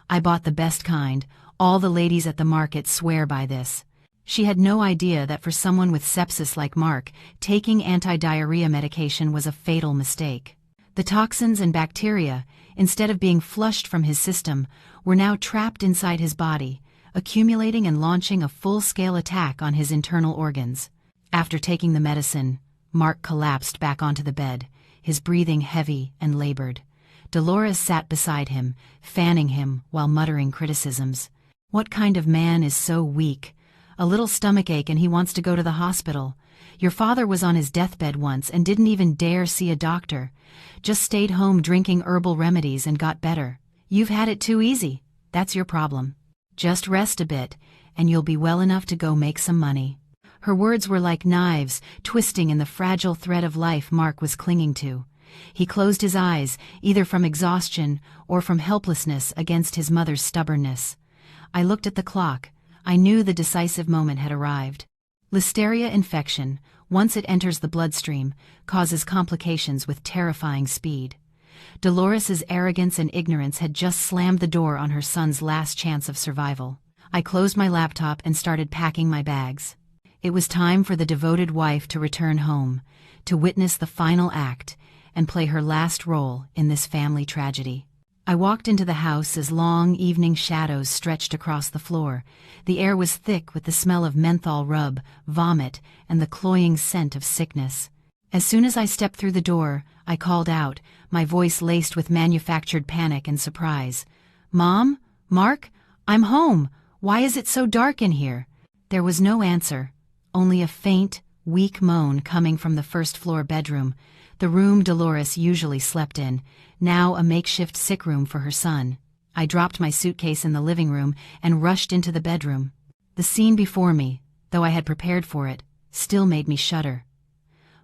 I bought the best kind. All the ladies at the market swear by this. She had no idea that for someone with sepsis like Mark, taking anti-diarrhea medication was a fatal mistake. The toxins and bacteria, instead of being flushed from his system, were now trapped inside his body, accumulating and launching a full-scale attack on his internal organs. After taking the medicine, Mark collapsed back onto the bed, his breathing heavy and labored. Dolores sat beside him, fanning him while muttering criticisms. "What kind of man is so weak? A little stomachache and he wants to go to the hospital. Your father was on his deathbed once and didn't even dare see a doctor. Just stayed home drinking herbal remedies and got better. You've had it too easy. That's your problem. Just rest a bit, and you'll be well enough to go make some money." Her words were like knives, twisting in the fragile thread of life Mark was clinging to. He closed his eyes, either from exhaustion or from helplessness against his mother's stubbornness. I looked at the clock. I knew the decisive moment had arrived. Listeria infection, once it enters the bloodstream, causes complications with terrifying speed. Dolores's arrogance and ignorance had just slammed the door on her son's last chance of survival. I closed my laptop and started packing my bags. It was time for the devoted wife to return home, to witness the final act, and play her last role in this family tragedy. I walked into the house as long evening shadows stretched across the floor. The air was thick with the smell of menthol rub, vomit, and the cloying scent of sickness. As soon as I stepped through the door, I called out, my voice laced with manufactured panic and surprise. "Mom? Mark? I'm home! Why is it so dark in here?" There was no answer, only a faint, weak moan coming from the first-floor bedroom, the room Dolores usually slept in, now a makeshift sick room for her son. I dropped my suitcase in the living room and rushed into the bedroom. The scene before me, though I had prepared for it, still made me shudder.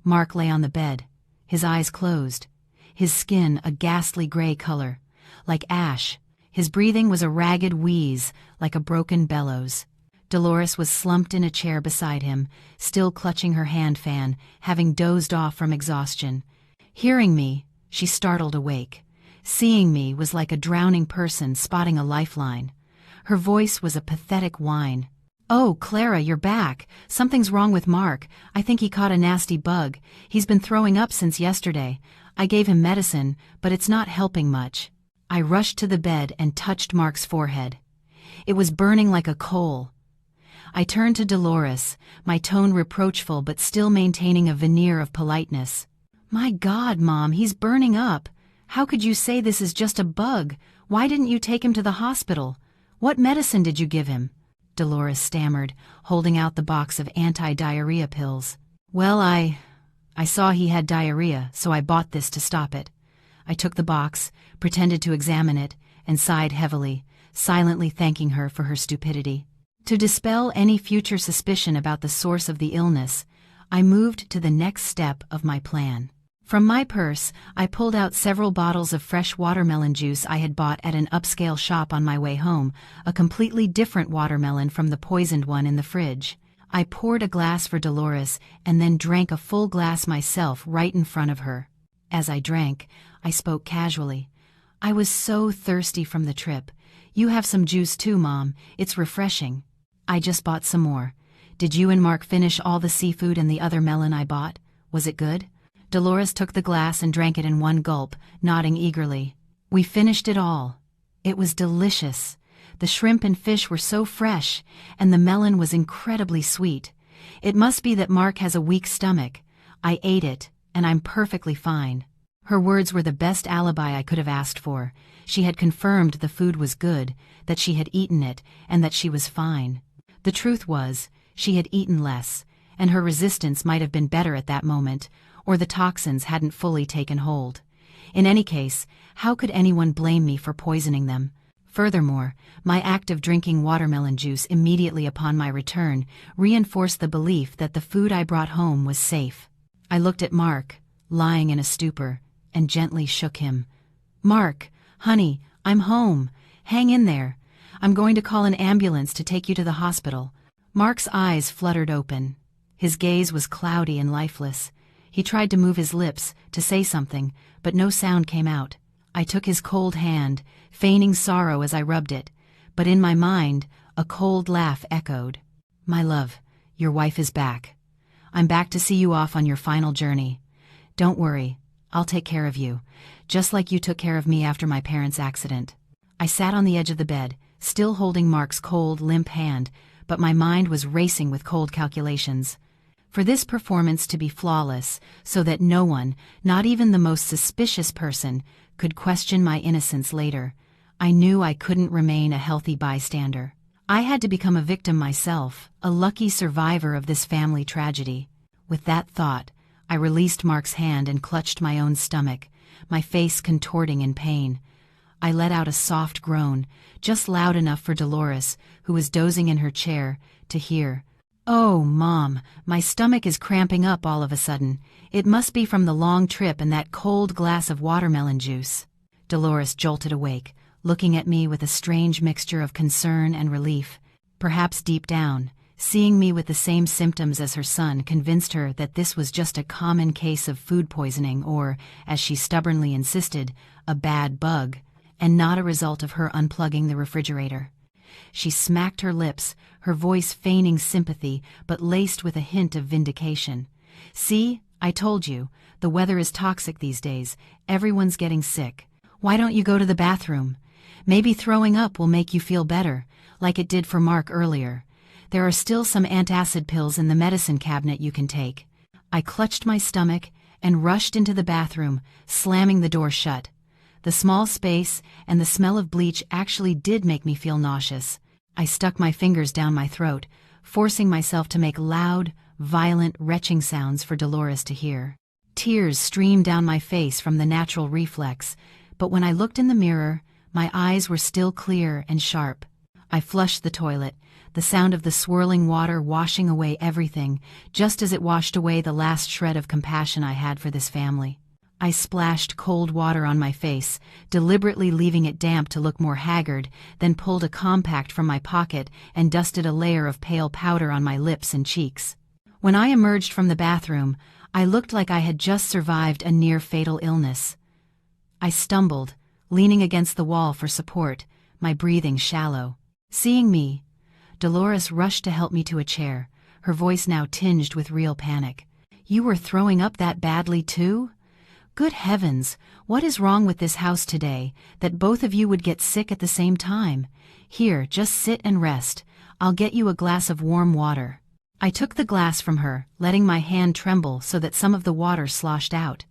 Mark lay on the bed, his eyes closed, his skin a ghastly gray color, like ash. His breathing was a ragged wheeze, like a broken bellows. Dolores was slumped in a chair beside him, still clutching her hand fan, having dozed off from exhaustion. Hearing me, she startled awake. Seeing me was like a drowning person spotting a lifeline. Her voice was a pathetic whine. "Oh, Clara, you're back. Something's wrong with Mark. I think he caught a nasty bug. He's been throwing up since yesterday. I gave him medicine, but it's not helping much." I rushed to the bed and touched Mark's forehead. It was burning like a coal. I turned to Dolores, my tone reproachful but still maintaining a veneer of politeness. "My God, Mom, he's burning up. How could you say this is just a bug? Why didn't you take him to the hospital? What medicine did you give him?" Dolores stammered, holding out the box of anti-diarrhea pills. "Well, I saw he had diarrhea, so I bought this to stop it." I took the box, pretended to examine it, and sighed heavily, silently thanking her for her stupidity. To dispel any future suspicion about the source of the illness, I moved to the next step of my plan. From my purse, I pulled out several bottles of fresh watermelon juice I had bought at an upscale shop on my way home, a completely different watermelon from the poisoned one in the fridge. I poured a glass for Dolores and then drank a full glass myself right in front of her. As I drank, I spoke casually. "I was so thirsty from the trip. You have some juice too, Mom. It's refreshing. I just bought some more. Did you and Mark finish all the seafood and the other melon I bought? Was it good?" Dolores took the glass and drank it in one gulp, nodding eagerly. "We finished it all. It was delicious. The shrimp and fish were so fresh, and the melon was incredibly sweet. It must be that Mark has a weak stomach. I ate it, and I'm perfectly fine." Her words were the best alibi I could have asked for. She had confirmed the food was good, that she had eaten it, and that she was fine. The truth was, she had eaten less, and her resistance might have been better at that moment, or the toxins hadn't fully taken hold. In any case, how could anyone blame me for poisoning them? Furthermore, my act of drinking watermelon juice immediately upon my return reinforced the belief that the food I brought home was safe. I looked at Mark, lying in a stupor, and gently shook him. "Mark, honey, I'm home. Hang in there. I'm going to call an ambulance to take you to the hospital." Mark's eyes fluttered open. His gaze was cloudy and lifeless. He tried to move his lips, to say something, but no sound came out. I took his cold hand, feigning sorrow as I rubbed it, but in my mind, a cold laugh echoed. "My love, your wife is back. I'm back to see you off on your final journey. Don't worry, I'll take care of you, just like you took care of me after my parents' accident." I sat on the edge of the bed, still holding Mark's cold, limp hand, but my mind was racing with cold calculations. For this performance to be flawless, so that no one, not even the most suspicious person, could question my innocence later, I knew I couldn't remain a healthy bystander. I had to become a victim myself, a lucky survivor of this family tragedy. With that thought, I released Mark's hand and clutched my own stomach, my face contorting in pain. I let out a soft groan, just loud enough for Dolores, who was dozing in her chair, to hear. "Oh, Mom, my stomach is cramping up all of a sudden. It must be from the long trip and that cold glass of watermelon juice." Dolores jolted awake, looking at me with a strange mixture of concern and relief. Perhaps deep down, seeing me with the same symptoms as her son convinced her that this was just a common case of food poisoning or, as she stubbornly insisted, a bad bug, and not a result of her unplugging the refrigerator. She smacked her lips, her voice feigning sympathy but laced with a hint of vindication. "See, I told you, the weather is toxic these days. Everyone's getting sick. Why don't you go to the bathroom? Maybe throwing up will make you feel better, like it did for Mark earlier. There are still some antacid pills in the medicine cabinet you can take." I clutched my stomach and rushed into the bathroom, slamming the door shut. The small space and the smell of bleach actually did make me feel nauseous. I stuck my fingers down my throat, forcing myself to make loud, violent, retching sounds for Dolores to hear. Tears streamed down my face from the natural reflex, but when I looked in the mirror, my eyes were still clear and sharp. I flushed the toilet, the sound of the swirling water washing away everything, just as it washed away the last shred of compassion I had for this family. I splashed cold water on my face, deliberately leaving it damp to look more haggard, then pulled a compact from my pocket and dusted a layer of pale powder on my lips and cheeks. When I emerged from the bathroom, I looked like I had just survived a near-fatal illness. I stumbled, leaning against the wall for support, my breathing shallow. Seeing me, Dolores rushed to help me to a chair, her voice now tinged with real panic. "You were throwing up that badly too? Good heavens, what is wrong with this house today, that both of you would get sick at the same time? Here, just sit and rest. I'll get you a glass of warm water." I took the glass from her, letting my hand tremble so that some of the water sloshed out.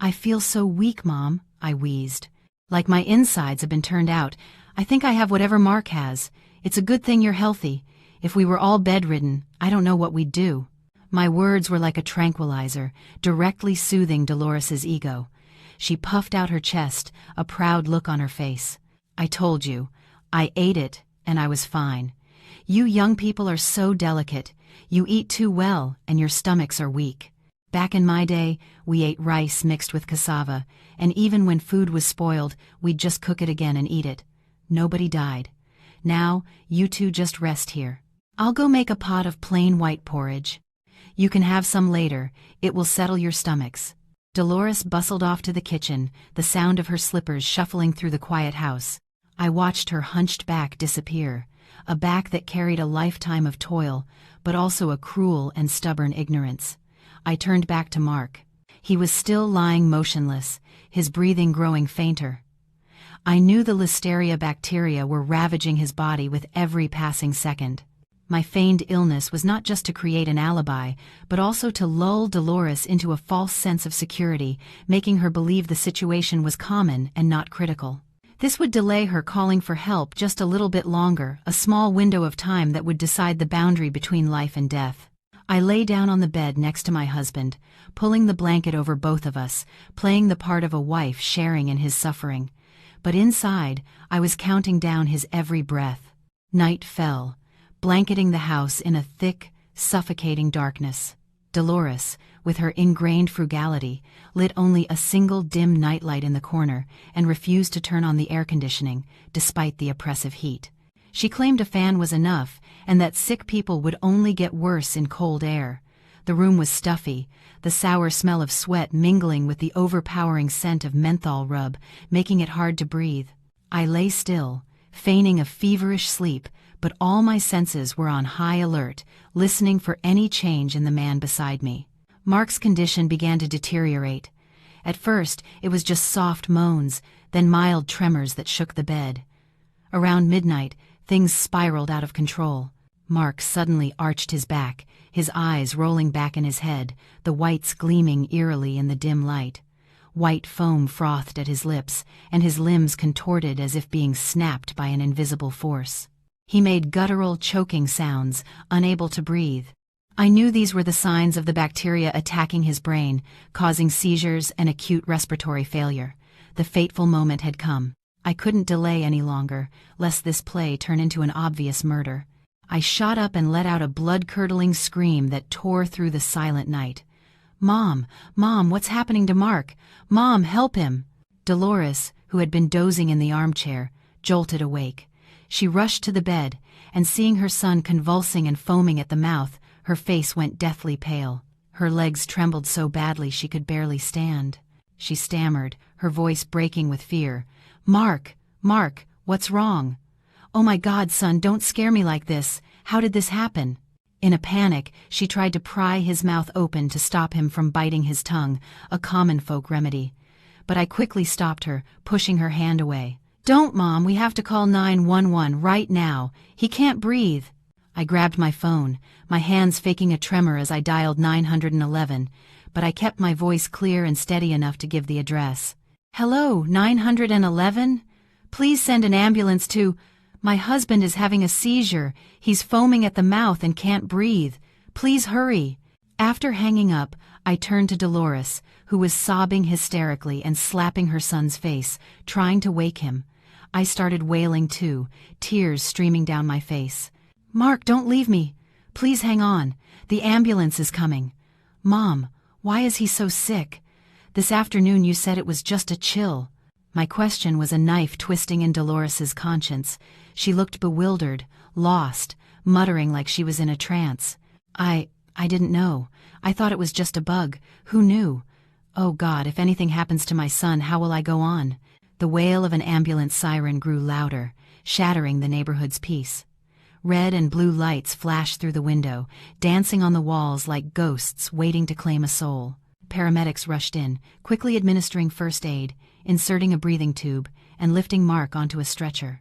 "I feel so weak, Mom," I wheezed. "Like my insides have been turned out. I think I have whatever Mark has. It's a good thing you're healthy. If we were all bedridden, I don't know what we'd do." My words were like a tranquilizer, directly soothing Dolores's ego. She puffed out her chest, a proud look on her face. "I told you. I ate it, and I was fine. You young people are so delicate. You eat too well, and your stomachs are weak. Back in my day, we ate rice mixed with cassava, and even when food was spoiled, we'd just cook it again and eat it. Nobody died. Now, you two just rest here. I'll go make a pot of plain white porridge. You can have some later, it will settle your stomachs." Dolores bustled off to the kitchen, the sound of her slippers shuffling through the quiet house. I watched her hunched back disappear, a back that carried a lifetime of toil, but also a cruel and stubborn ignorance. I turned back to Mark. He was still lying motionless, his breathing growing fainter. I knew the listeria bacteria were ravaging his body with every passing second. My feigned illness was not just to create an alibi, but also to lull Dolores into a false sense of security, making her believe the situation was common and not critical. This would delay her calling for help just a little bit longer, a small window of time that would decide the boundary between life and death. I lay down on the bed next to my husband, pulling the blanket over both of us, playing the part of a wife sharing in his suffering. But inside, I was counting down his every breath. Night fell, blanketing the house in a thick, suffocating darkness. Dolores, with her ingrained frugality, lit only a single dim nightlight in the corner and refused to turn on the air conditioning, despite the oppressive heat. She claimed a fan was enough and that sick people would only get worse in cold air. The room was stuffy, the sour smell of sweat mingling with the overpowering scent of menthol rub, making it hard to breathe. I lay still, feigning a feverish sleep, but all my senses were on high alert, listening for any change in the man beside me. Mark's condition began to deteriorate. At first, it was just soft moans, then mild tremors that shook the bed. Around midnight, things spiraled out of control. Mark suddenly arched his back, his eyes rolling back in his head, the whites gleaming eerily in the dim light. White foam frothed at his lips, and his limbs contorted as if being snapped by an invisible force. He made guttural, choking sounds, unable to breathe. I knew these were the signs of the bacteria attacking his brain, causing seizures and acute respiratory failure. The fateful moment had come. I couldn't delay any longer, lest this play turn into an obvious murder. I shot up and let out a blood-curdling scream that tore through the silent night. "Mom! Mom, what's happening to Mark? Mom, help him!" Dolores, who had been dozing in the armchair, jolted awake. She rushed to the bed, and seeing her son convulsing and foaming at the mouth, her face went deathly pale. Her legs trembled so badly she could barely stand. She stammered, her voice breaking with fear. "Mark! Mark! What's wrong?" "Oh my God, son, don't scare me like this. How did this happen?" In a panic, she tried to pry his mouth open to stop him from biting his tongue, a common folk remedy. But I quickly stopped her, pushing her hand away. "Don't, Mom, we have to call 911 right now. He can't breathe." I grabbed my phone, my hands faking a tremor as I dialed 911, but I kept my voice clear and steady enough to give the address. "Hello, 911? Please send an ambulance to... My husband is having a seizure. He's foaming at the mouth and can't breathe. Please hurry." After hanging up, I turned to Dolores, who was sobbing hysterically and slapping her son's face, trying to wake him. I started wailing too, tears streaming down my face. "Mark, don't leave me. Please hang on. The ambulance is coming. Mom, why is he so sick? This afternoon you said it was just a chill." My question was a knife twisting in Dolores's conscience. She looked bewildered, lost, muttering like she was in a trance. I didn't know. I thought it was just a bug. Who knew? Oh God, if anything happens to my son, how will I go on?" The wail of an ambulance siren grew louder, shattering the neighborhood's peace. Red and blue lights flashed through the window, dancing on the walls like ghosts waiting to claim a soul. Paramedics rushed in, quickly administering first aid, inserting a breathing tube, and lifting Mark onto a stretcher.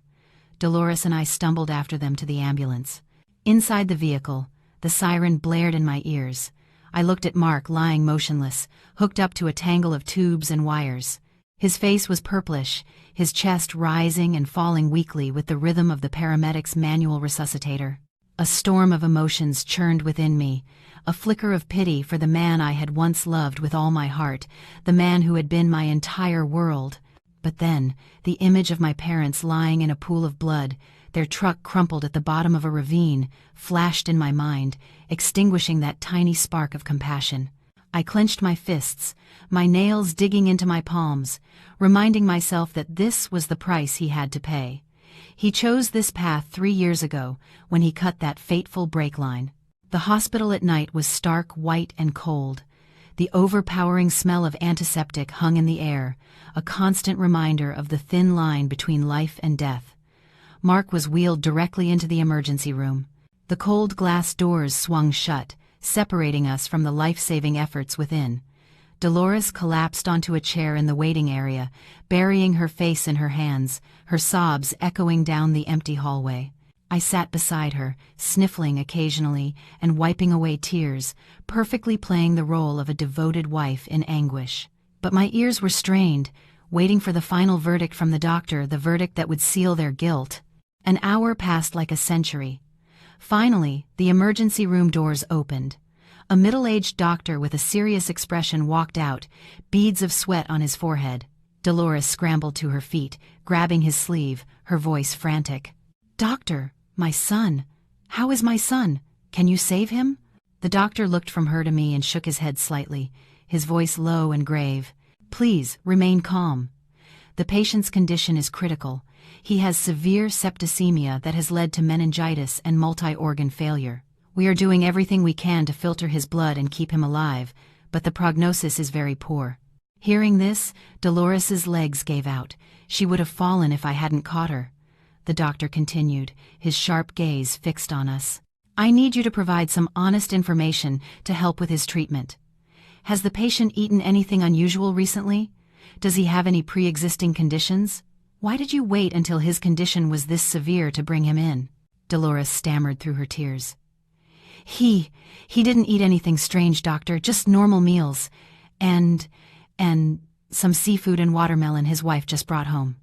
Dolores and I stumbled after them to the ambulance. Inside the vehicle, the siren blared in my ears. I looked at Mark lying motionless, hooked up to a tangle of tubes and wires. His face was purplish, his chest rising and falling weakly with the rhythm of the paramedic's manual resuscitator. A storm of emotions churned within me, a flicker of pity for the man I had once loved with all my heart, the man who had been my entire world. But then, the image of my parents lying in a pool of blood, their truck crumpled at the bottom of a ravine, flashed in my mind, extinguishing that tiny spark of compassion. I clenched my fists, my nails digging into my palms, reminding myself that this was the price he had to pay. He chose this path 3 years ago, when he cut that fateful brake line. The hospital at night was stark white and cold. The overpowering smell of antiseptic hung in the air, a constant reminder of the thin line between life and death. Mark was wheeled directly into the emergency room. The cold glass doors swung shut, separating us from the life-saving efforts within. Dolores collapsed onto a chair in the waiting area, burying her face in her hands, her sobs echoing down the empty hallway. I sat beside her, sniffling occasionally and wiping away tears, perfectly playing the role of a devoted wife in anguish. But my ears were strained, waiting for the final verdict from the doctor, the verdict that would seal their guilt. An hour passed like a century. Finally, the emergency room doors opened. A middle-aged doctor with a serious expression walked out, beads of sweat on his forehead. Dolores scrambled to her feet, grabbing his sleeve, her voice frantic. "Doctor, my son. How is my son? Can you save him?" The doctor looked from her to me and shook his head slightly, his voice low and grave. "Please, remain calm. The patient's condition is critical. He has severe septicemia that has led to meningitis and multi-organ failure. We are doing everything we can to filter his blood and keep him alive, but the prognosis is very poor." Hearing this, Dolores's legs gave out. She would have fallen if I hadn't caught her. The doctor continued, his sharp gaze fixed on us. "I need you to provide some honest information to help with his treatment. Has the patient eaten anything unusual recently? Does he have any pre-existing conditions? Why did you wait until his condition was this severe to bring him in?" Dolores stammered through her tears. He didn't eat anything strange, doctor, just normal meals. And some seafood and watermelon his wife just brought home.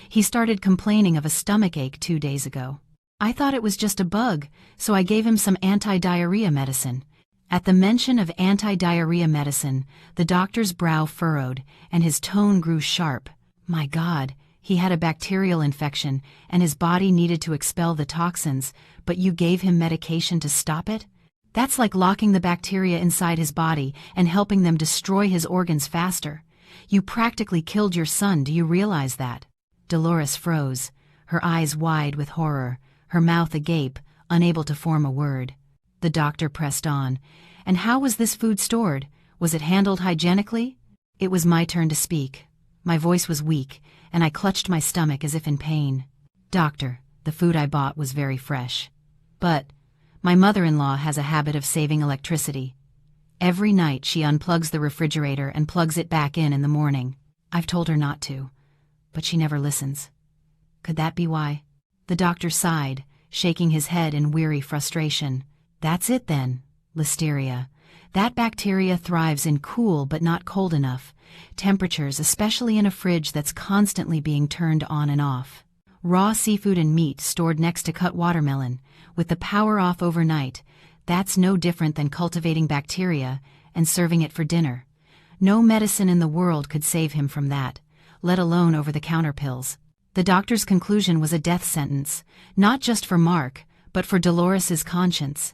He started complaining of a stomachache 2 days ago. I thought it was just a bug, so I gave him some anti-diarrhea medicine." At the mention of anti-diarrhea medicine, the doctor's brow furrowed, and his tone grew sharp. My God, he had a bacterial infection, and his body needed to expel the toxins, but you gave him medication to stop it? That's like locking the bacteria inside his body and helping them destroy his organs faster. You practically killed your son, do you realize that? Dolores froze, her eyes wide with horror, her mouth agape, unable to form a word. The doctor pressed on. "And how was this food stored? Was it handled hygienically?" It was my turn to speak. My voice was weak, and I clutched my stomach as if in pain. "Doctor, the food I bought was very fresh. But my mother-in-law has a habit of saving electricity. Every night she unplugs the refrigerator and plugs it back in the morning. I've told her not to, but she never listens. Could that be why?" The doctor sighed, shaking his head in weary frustration. "That's it then, listeria. That bacteria thrives in cool but not cold enough temperatures, especially in a fridge that's constantly being turned on and off. Raw seafood and meat stored next to cut watermelon, with the power off overnight, that's no different than cultivating bacteria and serving it for dinner. No medicine in the world could save him from that, let alone over-the-counter pills." The doctor's conclusion was a death sentence, not just for Mark, but for Dolores's conscience.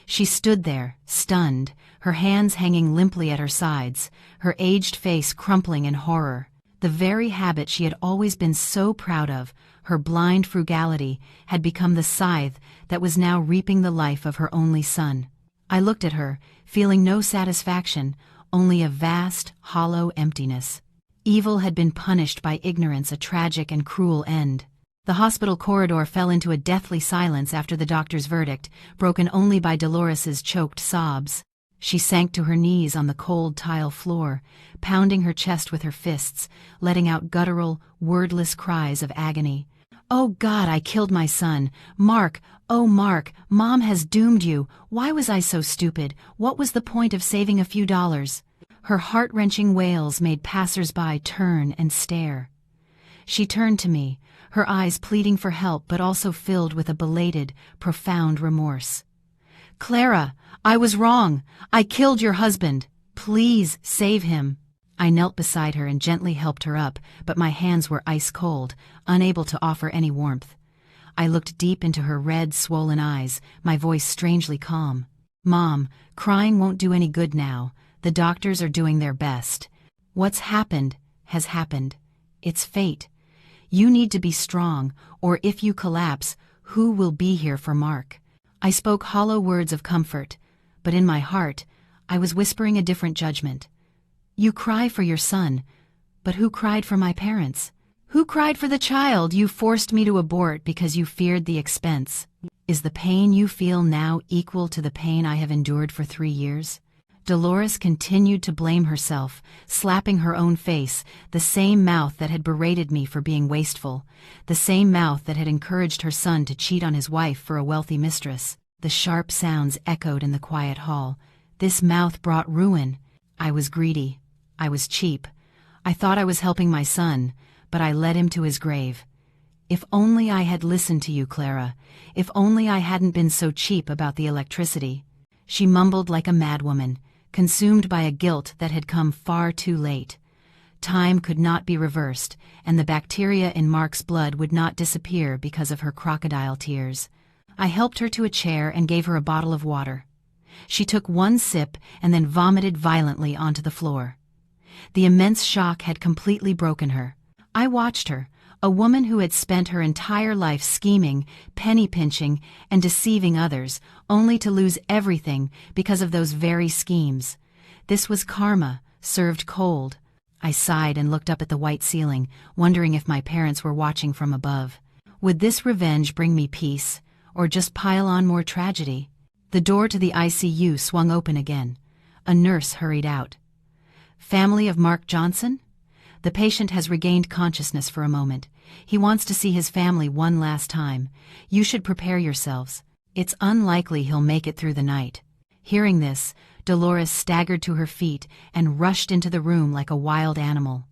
She stood there, stunned, her hands hanging limply at her sides, her aged face crumpling in horror. The very habit she had always been so proud of, her blind frugality, had become the scythe that was now reaping the life of her only son. I looked at her, feeling no satisfaction, only a vast, hollow emptiness. Evil had been punished by ignorance, a tragic and cruel end. The hospital corridor fell into a deathly silence after the doctor's verdict, broken only by Dolores's choked sobs. She sank to her knees on the cold tile floor, pounding her chest with her fists, letting out guttural, wordless cries of agony. "Oh God, I killed my son. Mark, oh Mark, Mom has doomed you. Why was I so stupid? What was the point of saving a few dollars?" Her heart-wrenching wails made passers-by turn and stare. She turned to me, her eyes pleading for help but also filled with a belated, profound remorse. "Clara, I was wrong. I killed your husband. Please save him." I knelt beside her and gently helped her up, but my hands were ice cold, unable to offer any warmth. I looked deep into her red, swollen eyes, my voice strangely calm. "Mom, crying won't do any good now. The doctors are doing their best. What's happened has happened. It's fate. You need to be strong, or if you collapse, who will be here for Mark?" I spoke hollow words of comfort, but in my heart, I was whispering a different judgment. "You cry for your son, but who cried for my parents? Who cried for the child you forced me to abort because you feared the expense? Is the pain you feel now equal to the pain I have endured for 3 years?" Dolores continued to blame herself, slapping her own face, the same mouth that had berated me for being wasteful, the same mouth that had encouraged her son to cheat on his wife for a wealthy mistress. The sharp sounds echoed in the quiet hall. This mouth brought ruin. I was greedy. I was cheap. I thought I was helping my son, but I led him to his grave. If only I had listened to you, Clara. If only I hadn't been so cheap about the electricity. She mumbled like a madwoman, consumed by a guilt that had come far too late. Time could not be reversed, and the bacteria in Mark's blood would not disappear because of her crocodile tears. I helped her to a chair and gave her a bottle of water. She took one sip and then vomited violently onto the floor. The immense shock had completely broken her. I watched her, a woman who had spent her entire life scheming, penny-pinching, and deceiving others, only to lose everything because of those very schemes. This was karma, served cold. I sighed and looked up at the white ceiling, wondering if my parents were watching from above. Would this revenge bring me peace, or just pile on more tragedy? The door to the ICU swung open again. A nurse hurried out. "Family of Mark Johnson? The patient has regained consciousness for a moment. He wants to see his family one last time. You should prepare yourselves. It's unlikely he'll make it through the night." Hearing this, Dolores staggered to her feet and rushed into the room like a wild animal.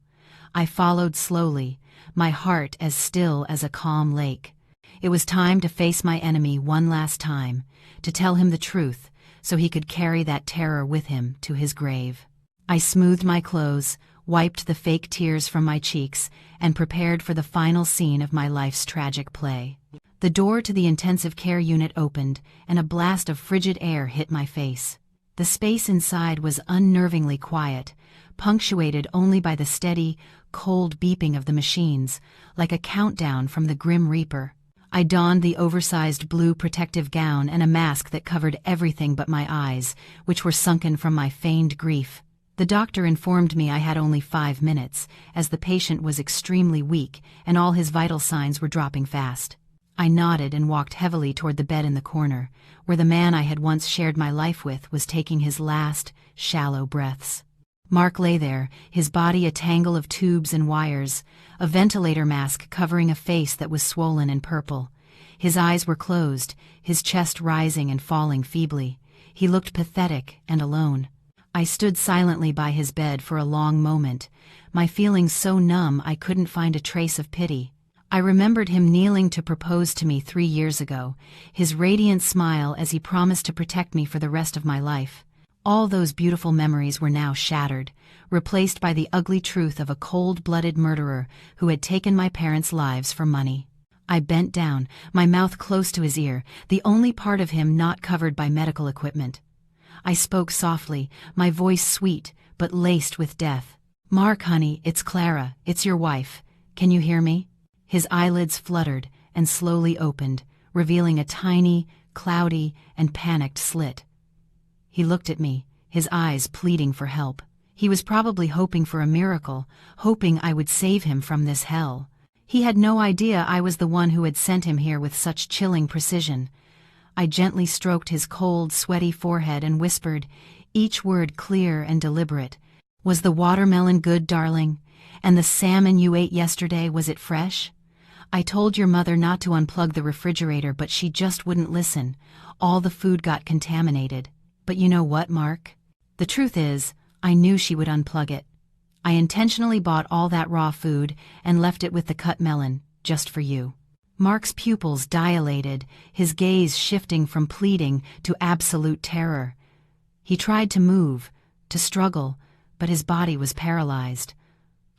I followed slowly, my heart as still as a calm lake. It was time to face my enemy one last time, to tell him the truth, so he could carry that terror with him to his grave. I smoothed my clothes, wiped the fake tears from my cheeks, and prepared for the final scene of my life's tragic play. The door to the intensive care unit opened, and a blast of frigid air hit my face. The space inside was unnervingly quiet, punctuated only by the steady, cold beeping of the machines, like a countdown from the Grim Reaper. I donned the oversized blue protective gown and a mask that covered everything but my eyes, which were sunken from my feigned grief. The doctor informed me I had only 5 minutes, as the patient was extremely weak and all his vital signs were dropping fast. I nodded and walked heavily toward the bed in the corner, where the man I had once shared my life with was taking his last, shallow breaths. Mark lay there, his body a tangle of tubes and wires, a ventilator mask covering a face that was swollen and purple. His eyes were closed, his chest rising and falling feebly. He looked pathetic and alone. I stood silently by his bed for a long moment, my feelings so numb I couldn't find a trace of pity. I remembered him kneeling to propose to me 3 years ago, his radiant smile as he promised to protect me for the rest of my life. All those beautiful memories were now shattered, replaced by the ugly truth of a cold-blooded murderer who had taken my parents' lives for money. I bent down, my mouth close to his ear, the only part of him not covered by medical equipment. I spoke softly, my voice sweet, but laced with death. "Mark, honey, it's Clara, it's your wife. Can you hear me?" His eyelids fluttered and slowly opened, revealing a tiny, cloudy, and panicked slit. He looked at me, his eyes pleading for help. He was probably hoping for a miracle, hoping I would save him from this hell. He had no idea I was the one who had sent him here with such chilling precision. I gently stroked his cold, sweaty forehead and whispered, each word clear and deliberate. "Was the watermelon good, darling? And the salmon you ate yesterday, was it fresh? I told your mother not to unplug the refrigerator, but she just wouldn't listen. All the food got contaminated. But you know what, Mark? The truth is, I knew she would unplug it. I intentionally bought all that raw food and left it with the cut melon, just for you." Mark's pupils dilated, his gaze shifting from pleading to absolute terror. He tried to move, to struggle, but his body was paralyzed.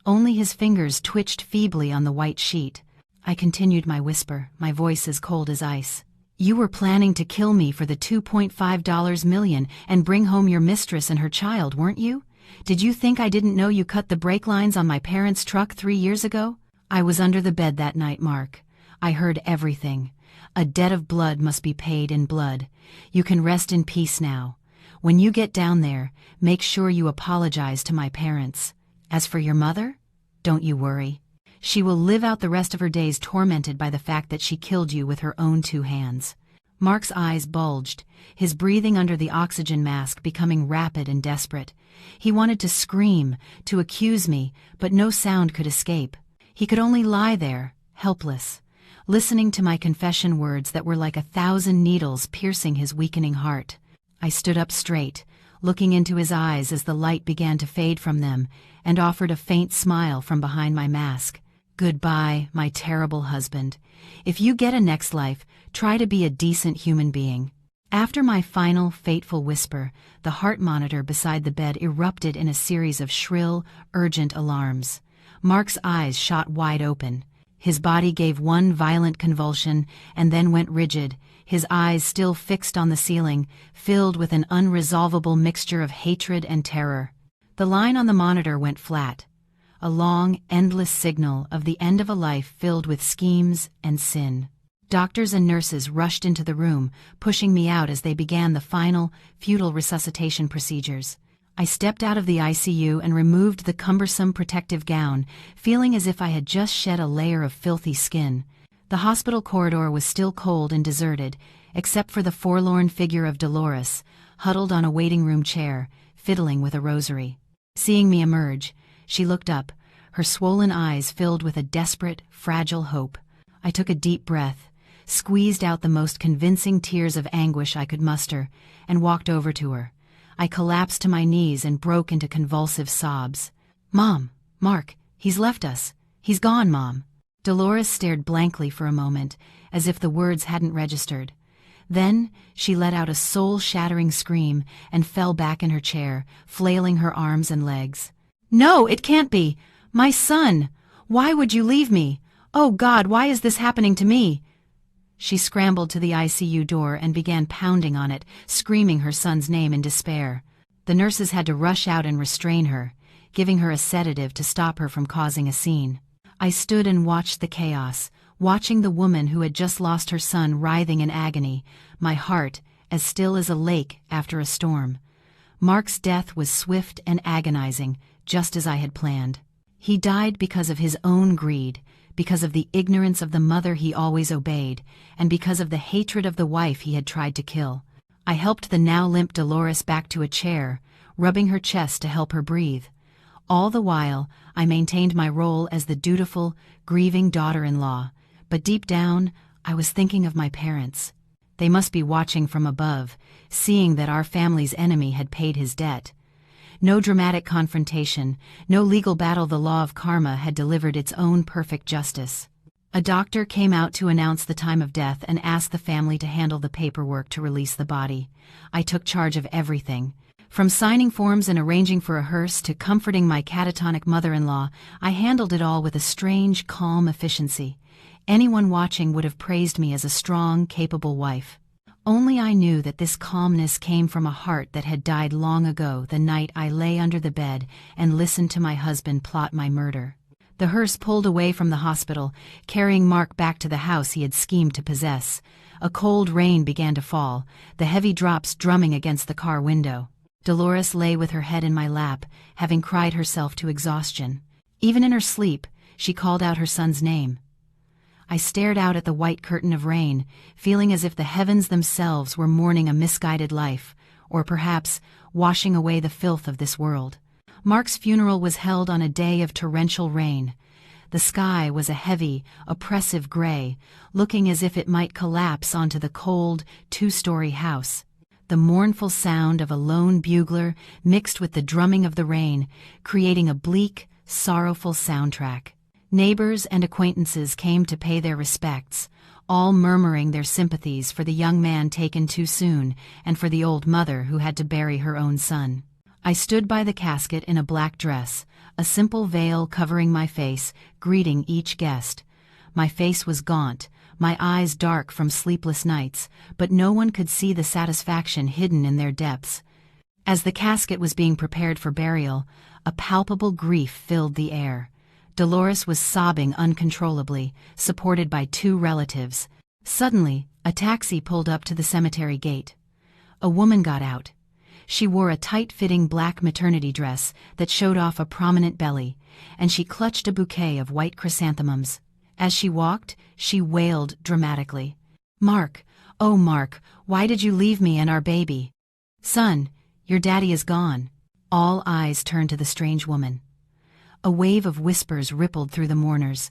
Only his fingers twitched feebly on the white sheet. I continued my whisper, my voice as cold as ice. "You were planning to kill me for the $2.5 million and bring home your mistress and her child, weren't you? Did you think I didn't know you cut the brake lines on my parents' truck 3 years ago? I was under the bed that night, Mark. I heard everything. A debt of blood must be paid in blood. You can rest in peace now. When you get down there, make sure you apologize to my parents. As for your mother, don't you worry. She will live out the rest of her days tormented by the fact that she killed you with her own 2 hands." Mark's eyes bulged, his breathing under the oxygen mask becoming rapid and desperate. He wanted to scream, to accuse me, but no sound could escape. He could only lie there, helpless, listening to my confession words that were like 1,000 needles piercing his weakening heart. I stood up straight, looking into his eyes as the light began to fade from them, and offered a faint smile from behind my mask. "Goodbye, my terrible husband. If you get a next life, try to be a decent human being." After my final, fateful whisper, the heart monitor beside the bed erupted in a series of shrill, urgent alarms. Mark's eyes shot wide open. His body gave one violent convulsion and then went rigid, his eyes still fixed on the ceiling, filled with an unresolvable mixture of hatred and terror. The line on the monitor went flat, a long, endless signal of the end of a life filled with schemes and sin. Doctors and nurses rushed into the room, pushing me out as they began the final, futile resuscitation procedures. I stepped out of the ICU and removed the cumbersome protective gown, feeling as if I had just shed a layer of filthy skin. The hospital corridor was still cold and deserted, except for the forlorn figure of Dolores, huddled on a waiting room chair, fiddling with a rosary. Seeing me emerge, she looked up, her swollen eyes filled with a desperate, fragile hope. I took a deep breath, squeezed out the most convincing tears of anguish I could muster, and walked over to her. I collapsed to my knees and broke into convulsive sobs. "Mom, Mark, he's left us. He's gone, Mom." Dolores stared blankly for a moment, as if the words hadn't registered. Then she let out a soul-shattering scream and fell back in her chair, flailing her arms and legs. "No, it can't be! My son! Why would you leave me? Oh God, why is this happening to me?" She scrambled to the ICU door and began pounding on it, screaming her son's name in despair. The nurses had to rush out and restrain her, giving her a sedative to stop her from causing a scene. I stood and watched the chaos, watching the woman who had just lost her son writhing in agony, my heart as still as a lake after a storm. Mark's death was swift and agonizing, just as I had planned. He died because of his own greed, because of the ignorance of the mother he always obeyed, and because of the hatred of the wife he had tried to kill. I helped the now limp Dolores back to a chair, rubbing her chest to help her breathe. All the while, I maintained my role as the dutiful, grieving daughter-in-law, but deep down, I was thinking of my parents. They must be watching from above, seeing that our family's enemy had paid his debt. No dramatic confrontation, no legal battle. The law of karma had delivered its own perfect justice. A doctor came out to announce the time of death and asked the family to handle the paperwork to release the body. I took charge of everything. From signing forms and arranging for a hearse to comforting my catatonic mother-in-law, I handled it all with a strange, calm efficiency. Anyone watching would have praised me as a strong, capable wife. Only I knew that this calmness came from a heart that had died long ago the night I lay under the bed and listened to my husband plot my murder. The hearse pulled away from the hospital, carrying Mark back to the house he had schemed to possess. A cold rain began to fall, the heavy drops drumming against the car window. Dolores lay with her head in my lap, having cried herself to exhaustion. Even in her sleep, she called out her son's name. I stared out at the white curtain of rain, feeling as if the heavens themselves were mourning a misguided life, or perhaps washing away the filth of this world. Mark's funeral was held on a day of torrential rain. The sky was a heavy, oppressive gray, looking as if it might collapse onto the cold, two-story house. The mournful sound of a lone bugler mixed with the drumming of the rain, creating a bleak, sorrowful soundtrack. Neighbors and acquaintances came to pay their respects, all murmuring their sympathies for the young man taken too soon and for the old mother who had to bury her own son. I stood by the casket in a black dress, a simple veil covering my face, greeting each guest. My face was gaunt, my eyes dark from sleepless nights, but no one could see the satisfaction hidden in their depths. As the casket was being prepared for burial, a palpable grief filled the air. Dolores was sobbing uncontrollably, supported by two relatives. Suddenly, a taxi pulled up to the cemetery gate. A woman got out. She wore a tight-fitting black maternity dress that showed off a prominent belly, and she clutched a bouquet of white chrysanthemums. As she walked, she wailed dramatically. "Mark, oh Mark, why did you leave me and our baby? Son, your daddy is gone." All eyes turned to the strange woman. A wave of whispers rippled through the mourners.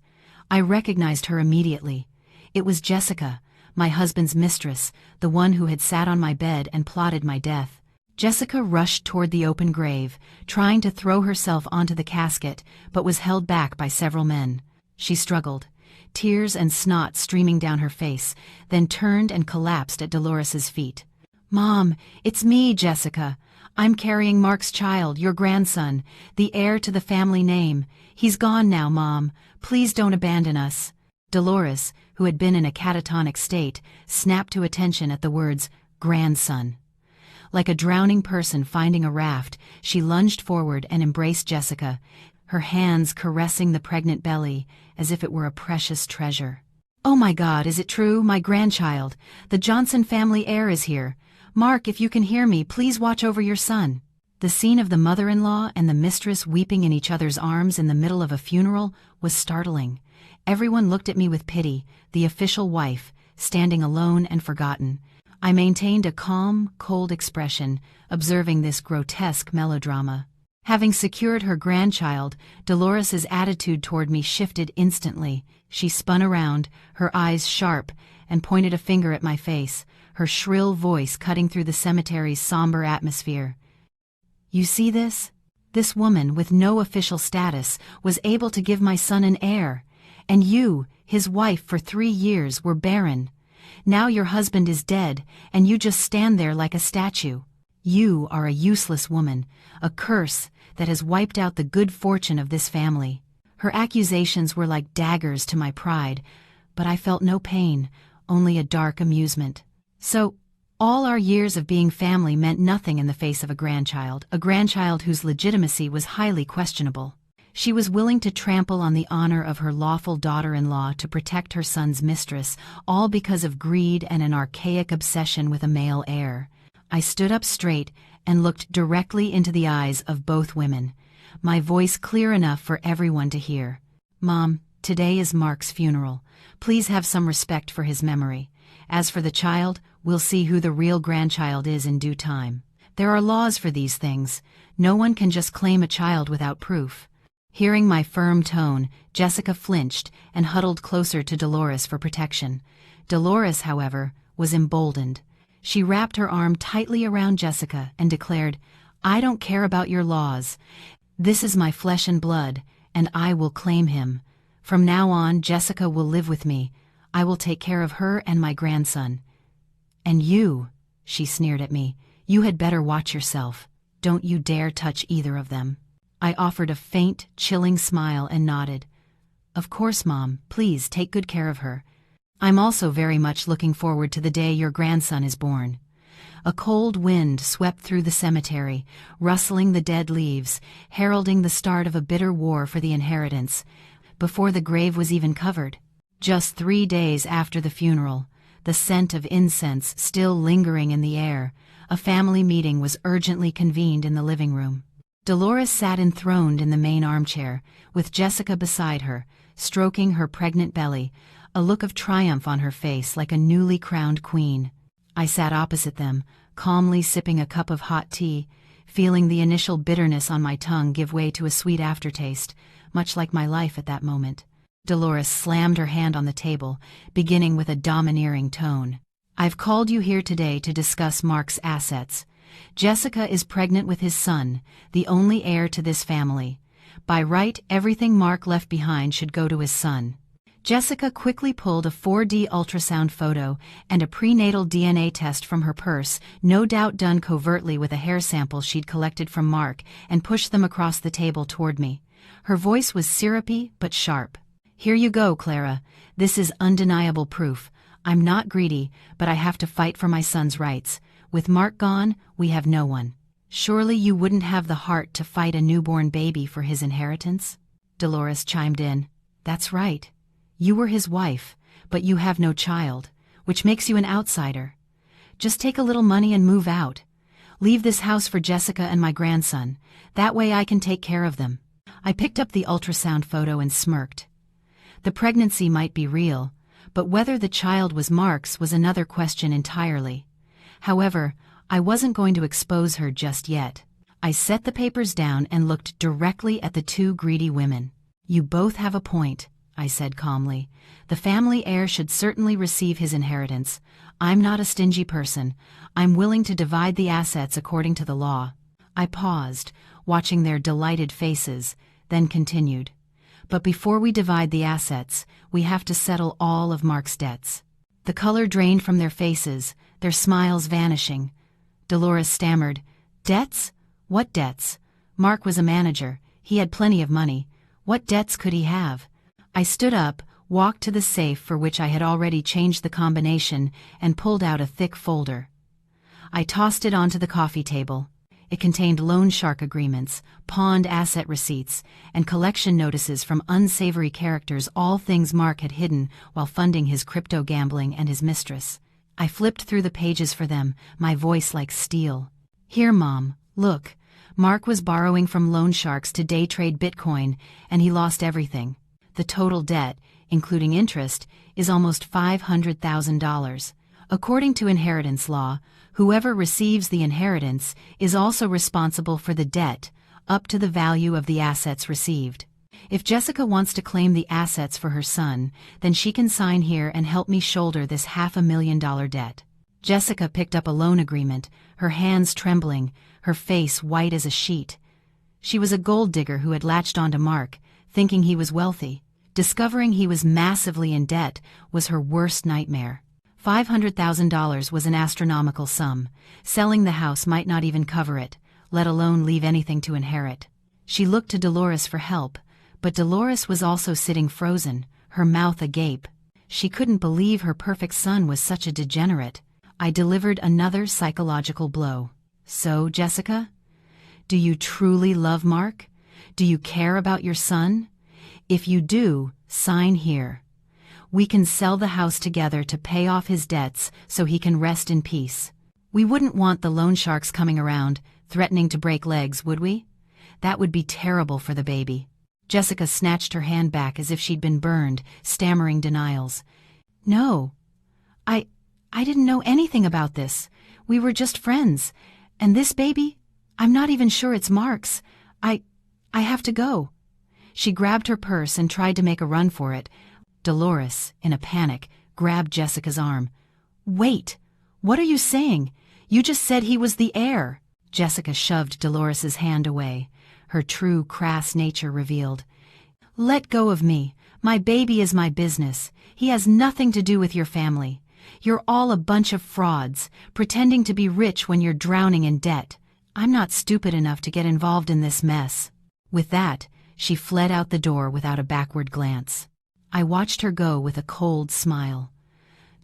I recognized her immediately. It was Jessica, my husband's mistress, the one who had sat on my bed and plotted my death. Jessica rushed toward the open grave, trying to throw herself onto the casket, but was held back by several men. She struggled, tears and snot streaming down her face, then turned and collapsed at Dolores's feet. "Mom, it's me, Jessica. I'm carrying Mark's child, your grandson, the heir to the family name. He's gone now, Mom. Please don't abandon us." Dolores, who had been in a catatonic state, snapped to attention at the words, grandson. Like a drowning person finding a raft, she lunged forward and embraced Jessica, her hands caressing the pregnant belly as if it were a precious treasure. "Oh my God, is it true, my grandchild? The Johnson family heir is here. Mark, if you can hear me, please watch over your son." The scene of the mother-in-law and the mistress weeping in each other's arms in the middle of a funeral was startling. Everyone looked at me with pity, the official wife, standing alone and forgotten. I maintained a calm, cold expression, observing this grotesque melodrama. Having secured her grandchild, Dolores's attitude toward me shifted instantly. She spun around, her eyes sharp, and pointed a finger at my face, her shrill voice cutting through the cemetery's somber atmosphere. "You see this? This woman, with no official status, was able to give my son an heir. And you, his wife for 3 years, were barren. Now your husband is dead, and you just stand there like a statue. You are a useless woman, a curse that has wiped out the good fortune of this family." Her accusations were like daggers to my pride, but I felt no pain, only a dark amusement. So, all our years of being family meant nothing in the face of a grandchild whose legitimacy was highly questionable. She was willing to trample on the honor of her lawful daughter-in-law to protect her son's mistress, all because of greed and an archaic obsession with a male heir. I stood up straight and looked directly into the eyes of both women, my voice clear enough for everyone to hear. "Mom, today is Mark's funeral. Please have some respect for his memory. As for the child, we'll see who the real grandchild is in due time. There are laws for these things. No one can just claim a child without proof." Hearing my firm tone, Jessica flinched and huddled closer to Dolores for protection. Dolores, however, was emboldened. She wrapped her arm tightly around Jessica and declared, "I don't care about your laws. This is my flesh and blood, and I will claim him. From now on, Jessica will live with me. I will take care of her and my grandson. And you," she sneered at me, "you had better watch yourself. Don't you dare touch either of them." I offered a faint, chilling smile and nodded. "Of course, Mom. Please take good care of her. I'm also very much looking forward to the day your grandson is born." A cold wind swept through the cemetery, rustling the dead leaves, heralding the start of a bitter war for the inheritance, before the grave was even covered. Just 3 days after the funeral, the scent of incense still lingering in the air, a family meeting was urgently convened in the living room. Dolores sat enthroned in the main armchair, with Jessica beside her, stroking her pregnant belly, a look of triumph on her face like a newly crowned queen. I sat opposite them, calmly sipping a cup of hot tea, feeling the initial bitterness on my tongue give way to a sweet aftertaste, much like my life at that moment. Dolores slammed her hand on the table, beginning with a domineering tone. "I've called you here today to discuss Mark's assets. Jessica is pregnant with his son, the only heir to this family. By right, everything Mark left behind should go to his son." Jessica quickly pulled a 4D ultrasound photo and a prenatal DNA test from her purse, no doubt done covertly with a hair sample she'd collected from Mark, and pushed them across the table toward me. Her voice was syrupy but sharp. "Here you go, Clara. This is undeniable proof. I'm not greedy, but I have to fight for my son's rights. With Mark gone, we have no one." "Surely you wouldn't have the heart to fight a newborn baby for his inheritance?" Dolores chimed in. "That's right. You were his wife, but you have no child, which makes you an outsider. Just take a little money and move out. Leave this house for Jessica and my grandson. That way I can take care of them." I picked up the ultrasound photo and smirked. The pregnancy might be real, but whether the child was Mark's was another question entirely. However, I wasn't going to expose her just yet. I set the papers down and looked directly at the two greedy women. "You both have a point," I said calmly. "The family heir should certainly receive his inheritance. I'm not a stingy person. I'm willing to divide the assets according to the law." I paused, watching their delighted faces, then continued. "But before we divide the assets, we have to settle all of Mark's debts." The color drained from their faces, their smiles vanishing. Dolores stammered, "Debts? What debts? Mark was a manager. He had plenty of money. What debts could he have?" I stood up, walked to the safe for which I had already changed the combination and pulled out a thick folder. I tossed it onto the coffee table. It contained loan shark agreements, pawned asset receipts, and collection notices from unsavory characters, all things Mark had hidden while funding his crypto gambling and his mistress. I flipped through the pages for them, my voice like steel. "Here, Mom, look. Mark was borrowing from loan sharks to day trade Bitcoin, and he lost everything. The total debt, including interest, is almost $500,000. According to inheritance law, whoever receives the inheritance is also responsible for the debt, up to the value of the assets received. If Jessica wants to claim the assets for her son, then she can sign here and help me shoulder this $500,000 debt." Jessica picked up a loan agreement, her hands trembling, her face white as a sheet. She was a gold digger who had latched onto Mark, thinking he was wealthy. Discovering he was massively in debt was her worst nightmare. $500,000 was an astronomical sum. Selling the house might not even cover it, let alone leave anything to inherit. She looked to Dolores for help, but Dolores was also sitting frozen, her mouth agape. She couldn't believe her perfect son was such a degenerate. I delivered another psychological blow. "So, Jessica? Do you truly love Mark? Do you care about your son? If you do, sign here. We can sell the house together to pay off his debts so he can rest in peace. We wouldn't want the loan sharks coming around, threatening to break legs, would we? That would be terrible for the baby." Jessica snatched her hand back as if she'd been burned, stammering denials. "No. I didn't know anything about this. We were just friends. And this baby? I'm not even sure it's Mark's. I have to go." She grabbed her purse and tried to make a run for it. Dolores, in a panic, grabbed Jessica's arm. "Wait! What are you saying? You just said he was the heir." Jessica shoved Dolores's hand away, her true crass nature revealed. "Let go of me. My baby is my business. He has nothing to do with your family. You're all a bunch of frauds, pretending to be rich when you're drowning in debt. I'm not stupid enough to get involved in this mess." With that, she fled out the door without a backward glance. I watched her go with a cold smile.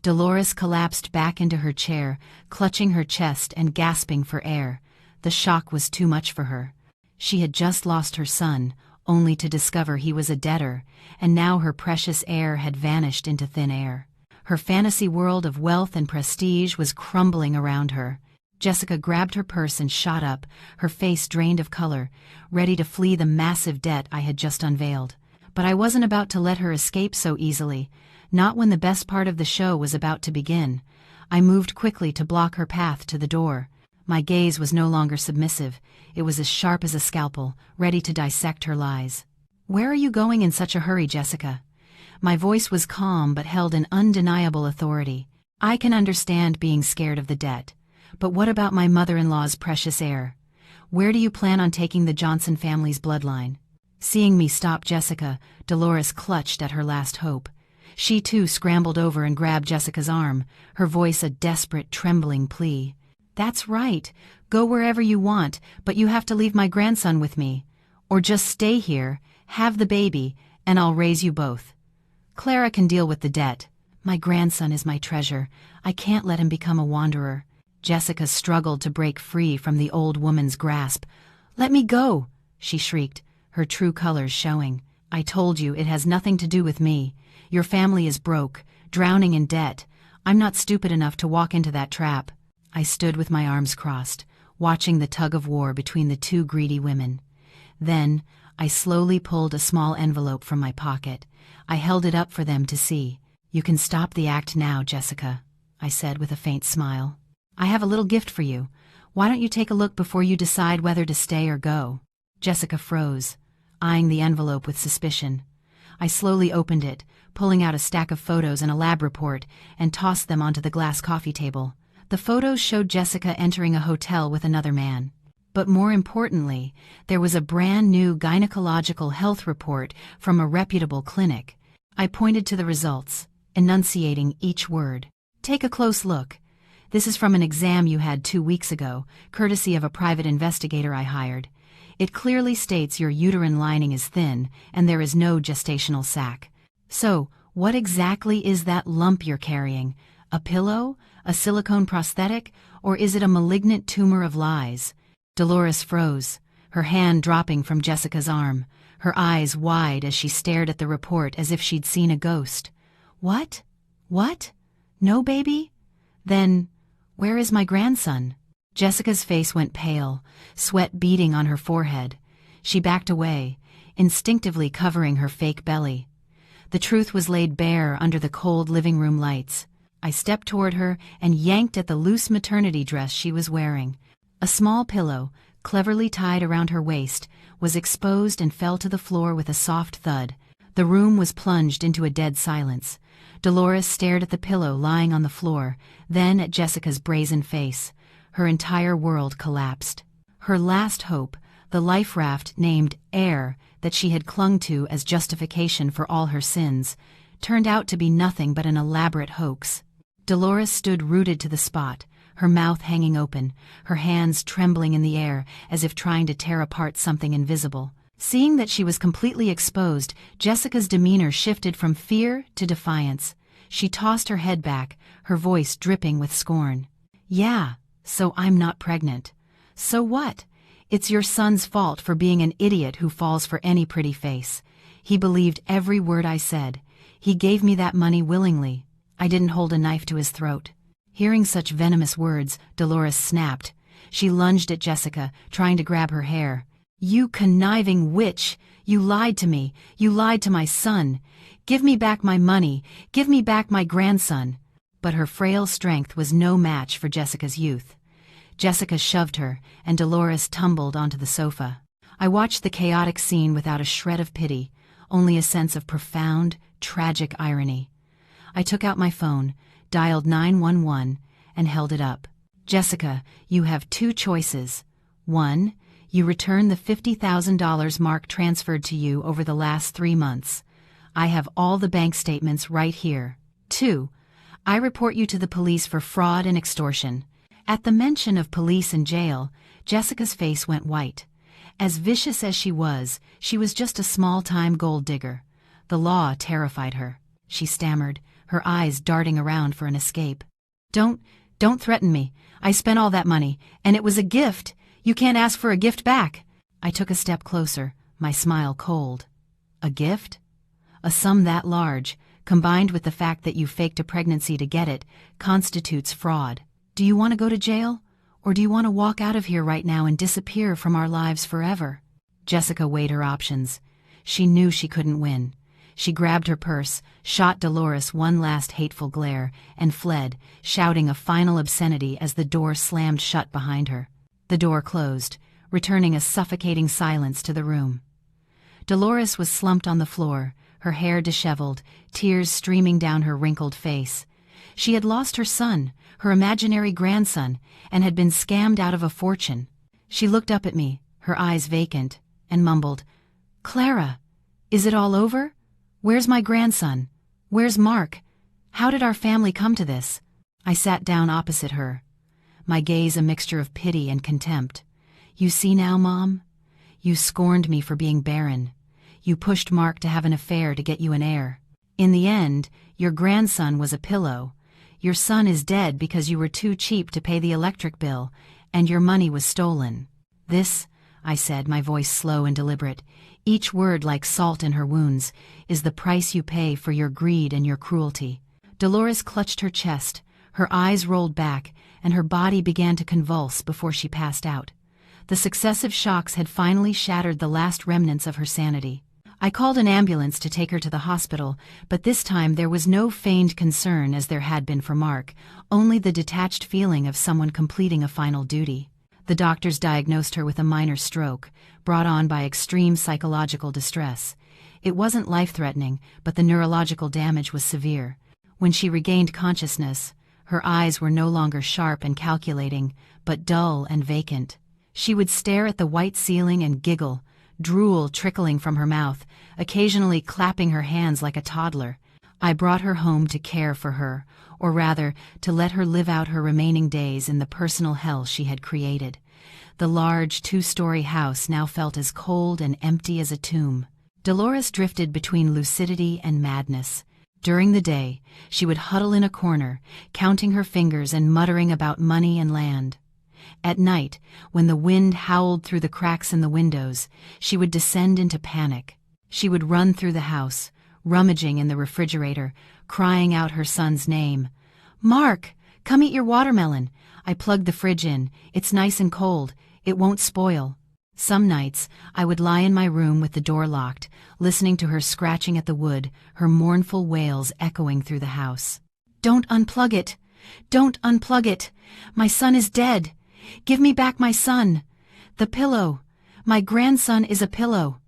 Dolores collapsed back into her chair, clutching her chest and gasping for air. The shock was too much for her. She had just lost her son, only to discover he was a debtor, and now her precious heir had vanished into thin air. Her fantasy world of wealth and prestige was crumbling around her. Jessica grabbed her purse and shot up, her face drained of color, ready to flee the massive debt I had just unveiled. But I wasn't about to let her escape so easily, not when the best part of the show was about to begin. I moved quickly to block her path to the door. My gaze was no longer submissive. It was as sharp as a scalpel, ready to dissect her lies. "Where are you going in such a hurry, Jessica?" My voice was calm but held an undeniable authority. "I can understand being scared of the debt. But what about my mother-in-law's precious heir? Where do you plan on taking the Johnson family's bloodline?" Seeing me stop Jessica, Dolores clutched at her last hope. She too scrambled over and grabbed Jessica's arm, her voice a desperate, trembling plea. "That's right. Go wherever you want, but you have to leave my grandson with me. Or just stay here, have the baby, and I'll raise you both. Clara can deal with the debt. My grandson is my treasure. I can't let him become a wanderer." Jessica struggled to break free from the old woman's grasp. "Let me go!" she shrieked, her true colors showing. "I told you it has nothing to do with me. Your family is broke, drowning in debt. I'm not stupid enough to walk into that trap." I stood with my arms crossed, watching the tug-of-war between the two greedy women. Then, I slowly pulled a small envelope from my pocket. I held it up for them to see. "You can stop the act now, Jessica," I said with a faint smile. "I have a little gift for you. Why don't you take a look before you decide whether to stay or go?" Jessica froze, eyeing the envelope with suspicion. I slowly opened it, pulling out a stack of photos and a lab report, and tossed them onto the glass coffee table. The photos showed Jessica entering a hotel with another man. But more importantly, there was a brand new gynecological health report from a reputable clinic. I pointed to the results, enunciating each word. "Take a close look. This is from an exam you had 2 weeks ago, courtesy of a private investigator I hired. It clearly states your uterine lining is thin and there is no gestational sac. So, What exactly is that lump you're carrying? A pillow? A silicone prosthetic? Or is it a malignant tumor of lies?" Dolores froze, her hand dropping from Jessica's arm, her eyes wide as she stared at the report as if she'd seen a ghost. "What? What? No baby? Then, where is my grandson?" Jessica's face went pale, sweat beading on her forehead. She backed away, instinctively covering her fake belly. The truth was laid bare under the cold living room lights. I stepped toward her and yanked at the loose maternity dress she was wearing. A small pillow, cleverly tied around her waist, was exposed and fell to the floor with a soft thud. The room was plunged into a dead silence. Dolores stared at the pillow lying on the floor, then at Jessica's brazen face. Her entire world collapsed. Her last hope, the life raft named Air that she had clung to as justification for all her sins, turned out to be nothing but an elaborate hoax. Dolores stood rooted to the spot, her mouth hanging open, her hands trembling in the air as if trying to tear apart something invisible. Seeing that she was completely exposed, Jessica's demeanor shifted from fear to defiance. She tossed her head back, her voice dripping with scorn. "Yeah, so I'm not pregnant. So what? It's your son's fault for being an idiot who falls for any pretty face. He believed every word I said. He gave me that money willingly. I didn't hold a knife to his throat." Hearing such venomous words, Dolores snapped. She lunged at Jessica, trying to grab her hair. "You conniving witch! You lied to me! You lied to my son! Give me back my money! Give me back my grandson!" But her frail strength was no match for Jessica's youth. Jessica shoved her, and Dolores tumbled onto the sofa. I watched the chaotic scene without a shred of pity, only a sense of profound, tragic irony. I took out my phone, dialed 911, and held it up. "Jessica, you have two choices. 1. You return the $50,000 Mark transferred to you over the last 3 months. I have all the bank statements right here. 2. I report you to the police for fraud and extortion." At the mention of police and jail, Jessica's face went white. As vicious as she was just a small-time gold digger. The law terrified her. She stammered, her eyes darting around for an escape. Don't threaten me. I spent all that money, and it was a gift. You can't ask for a gift back." I took a step closer, my smile cold. "A gift? A sum that large, combined with the fact that you faked a pregnancy to get it, constitutes fraud. Do you want to go to jail? Or do you want to walk out of here right now and disappear from our lives forever?" Jessica weighed her options. She knew she couldn't win. She grabbed her purse, shot Dolores one last hateful glare, and fled, shouting a final obscenity as the door slammed shut behind her. The door closed, returning a suffocating silence to the room. Dolores was slumped on the floor, her hair disheveled, tears streaming down her wrinkled face. She had lost her son, her imaginary grandson, and had been scammed out of a fortune. She looked up at me, her eyes vacant, and mumbled, "Clara, is it all over? Where's my grandson? Where's Mark? How did our family come to this?" I sat down opposite her, my gaze a mixture of pity and contempt. "You see now, Mom? You scorned me for being barren. You pushed Mark to have an affair to get you an heir. In the end, your grandson was a pillow. Your son is dead because you were too cheap to pay the electric bill, and your money was stolen. This," I said, my voice slow and deliberate, each word like salt in her wounds, "is the price you pay for your greed and your cruelty." Dolores clutched her chest, her eyes rolled back, and her body began to convulse before she passed out. The successive shocks had finally shattered the last remnants of her sanity. I called an ambulance to take her to the hospital, but this time there was no feigned concern as there had been for Mark, only the detached feeling of someone completing a final duty. The doctors diagnosed her with a minor stroke, brought on by extreme psychological distress. It wasn't life-threatening, but the neurological damage was severe. When she regained consciousness, her eyes were no longer sharp and calculating, but dull and vacant. She would stare at the white ceiling and giggle, drool trickling from her mouth, occasionally clapping her hands like a toddler. I brought her home to care for her, or rather, to let her live out her remaining days in the personal hell she had created. The large, two-story house now felt as cold and empty as a tomb. Dolores drifted between lucidity and madness. During the day, she would huddle in a corner, counting her fingers and muttering about money and land. At night, when the wind howled through the cracks in the windows, she would descend into panic. She would run through the house, rummaging in the refrigerator, crying out her son's name. "Mark, come eat your watermelon. I plugged the fridge in. It's nice and cold. It won't spoil." Some nights, I would lie in my room with the door locked, listening to her scratching at the wood, her mournful wails echoing through the house. "Don't unplug it! Don't unplug it! My son is dead! Give me back my son! The pillow! My grandson is a pillow!"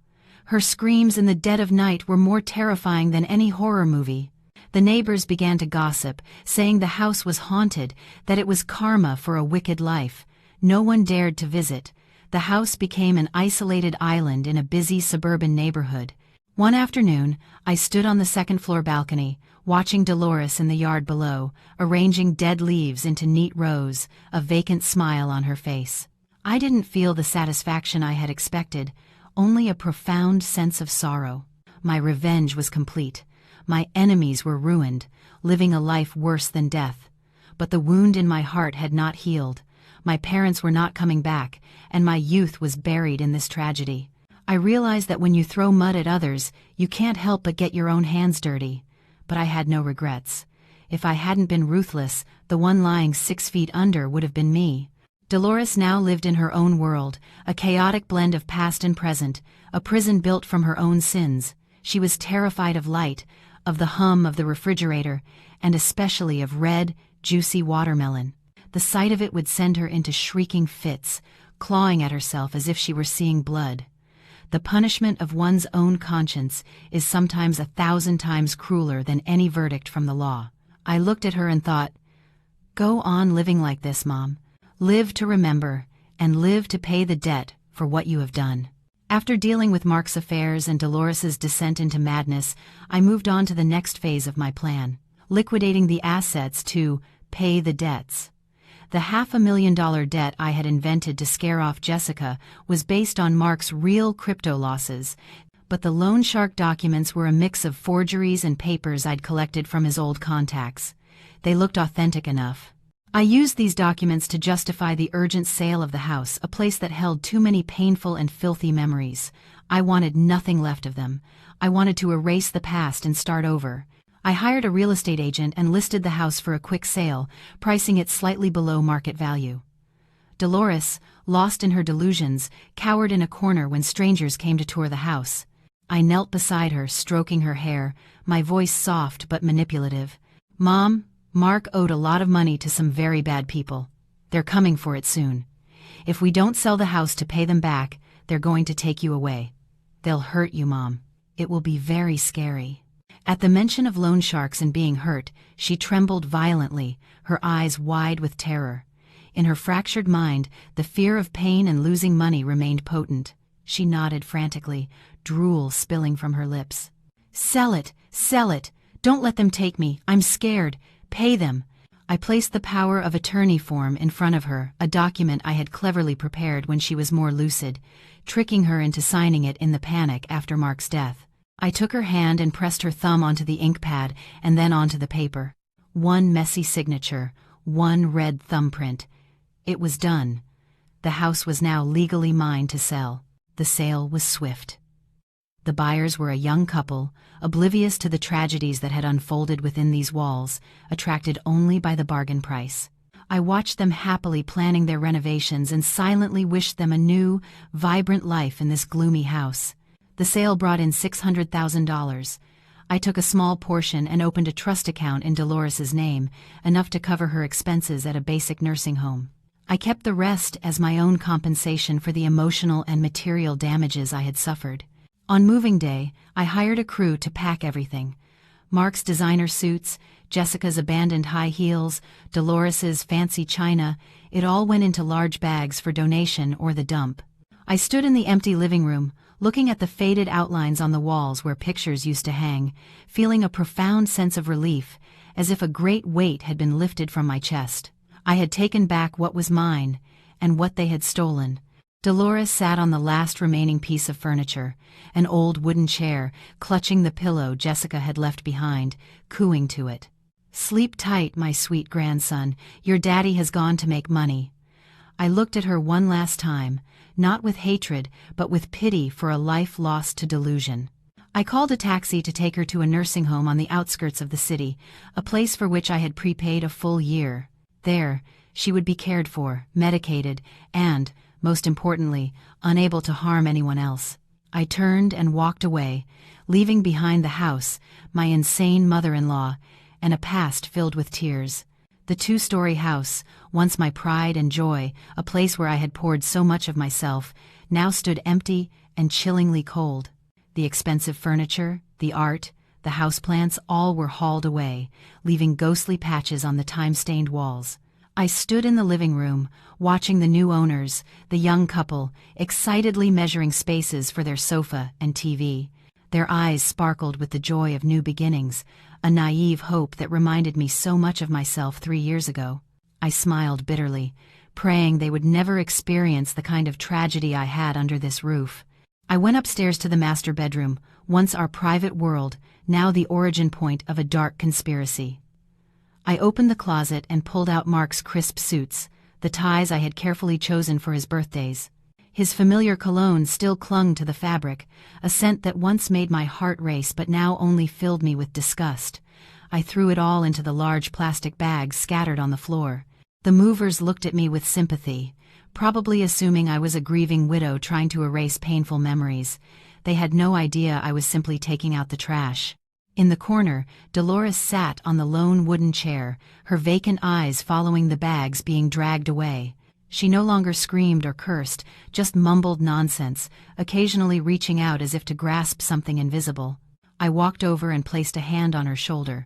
Her screams in the dead of night were more terrifying than any horror movie. The neighbors began to gossip, saying the house was haunted, that it was karma for a wicked life. No one dared to visit. The house became an isolated island in a busy suburban neighborhood. One afternoon, I stood on the second-floor balcony, watching Dolores in the yard below, arranging dead leaves into neat rows, a vacant smile on her face. I didn't feel the satisfaction I had expected, only a profound sense of sorrow. My revenge was complete. My enemies were ruined, living a life worse than death. But the wound in my heart had not healed. My parents were not coming back, and my youth was buried in this tragedy. I realized that when you throw mud at others, you can't help but get your own hands dirty. But I had no regrets. If I hadn't been ruthless, the one lying 6 feet under would have been me. Dolores now lived in her own world, a chaotic blend of past and present, a prison built from her own sins. She was terrified of light, of the hum of the refrigerator, and especially of red, juicy watermelon. The sight of it would send her into shrieking fits, clawing at herself as if she were seeing blood. The punishment of one's own conscience is sometimes 1,000 times crueler than any verdict from the law. I looked at her and thought, "Go on living like this, Mom. Live to remember, and live to pay the debt for what you have done." After dealing with Mark's affairs and Dolores's descent into madness, I moved on to the next phase of my plan, liquidating the assets to pay the debts. The $500,000 debt I had invented to scare off Jessica was based on Mark's real crypto losses, but the loan shark documents were a mix of forgeries and papers I'd collected from his old contacts. They looked authentic enough. I used these documents to justify the urgent sale of the house, a place that held too many painful and filthy memories. I wanted nothing left of them. I wanted to erase the past and start over. I hired a real estate agent and listed the house for a quick sale, pricing it slightly below market value. Dolores, lost in her delusions, cowered in a corner when strangers came to tour the house. I knelt beside her, stroking her hair, my voice soft but manipulative. "Mom, Mark owed a lot of money to some very bad people. They're coming for it soon. If we don't sell the house to pay them back, they're going to take you away. They'll hurt you, Mom. It will be very scary." At the mention of loan sharks and being hurt, she trembled violently, her eyes wide with terror. In her fractured mind, the fear of pain and losing money remained potent. She nodded frantically, drool spilling from her lips. "Sell it! Sell it! Don't let them take me! I'm scared! Pay them!" I placed the power of attorney form in front of her, a document I had cleverly prepared when she was more lucid, tricking her into signing it in the panic after Mark's death. I took her hand and pressed her thumb onto the ink pad and then onto the paper. One messy signature, one red thumbprint. It was done. The house was now legally mine to sell. The sale was swift. The buyers were a young couple, oblivious to the tragedies that had unfolded within these walls, attracted only by the bargain price. I watched them happily planning their renovations and silently wished them a new, vibrant life in this gloomy house. The sale brought in $600,000. I took a small portion and opened a trust account in Dolores's name, enough to cover her expenses at a basic nursing home. I kept the rest as my own compensation for the emotional and material damages I had suffered. On moving day, I hired a crew to pack everything. Mark's designer suits, Jessica's abandoned high heels, Dolores's fancy china, it all went into large bags for donation or the dump. I stood in the empty living room, looking at the faded outlines on the walls where pictures used to hang, feeling a profound sense of relief, as if a great weight had been lifted from my chest. I had taken back what was mine, and what they had stolen. Dolores sat on the last remaining piece of furniture, an old wooden chair, clutching the pillow Jessica had left behind, cooing to it. "Sleep tight, my sweet grandson, your daddy has gone to make money." I looked at her one last time, not with hatred, but with pity for a life lost to delusion. I called a taxi to take her to a nursing home on the outskirts of the city, a place for which I had prepaid a full year. There, she would be cared for, medicated, and, most importantly, unable to harm anyone else. I turned and walked away, leaving behind the house, my insane mother-in-law, and a past filled with tears. The two-story house, once my pride and joy, a place where I had poured so much of myself, now stood empty and chillingly cold. The expensive furniture, the art, the houseplants, all were hauled away, leaving ghostly patches on the time-stained walls. I stood in the living room, watching the new owners, the young couple, excitedly measuring spaces for their sofa and TV. Their eyes sparkled with the joy of new beginnings, a naive hope that reminded me so much of myself 3 years ago. I smiled bitterly, praying they would never experience the kind of tragedy I had under this roof. I went upstairs to the master bedroom, once our private world, now the origin point of a dark conspiracy. I opened the closet and pulled out Mark's crisp suits, the ties I had carefully chosen for his birthdays. His familiar cologne still clung to the fabric, a scent that once made my heart race but now only filled me with disgust. I threw it all into the large plastic bags scattered on the floor. The movers looked at me with sympathy, probably assuming I was a grieving widow trying to erase painful memories. They had no idea I was simply taking out the trash. In the corner, Dolores sat on the lone wooden chair, her vacant eyes following the bags being dragged away. She no longer screamed or cursed, just mumbled nonsense, occasionally reaching out as if to grasp something invisible. I walked over and placed a hand on her shoulder.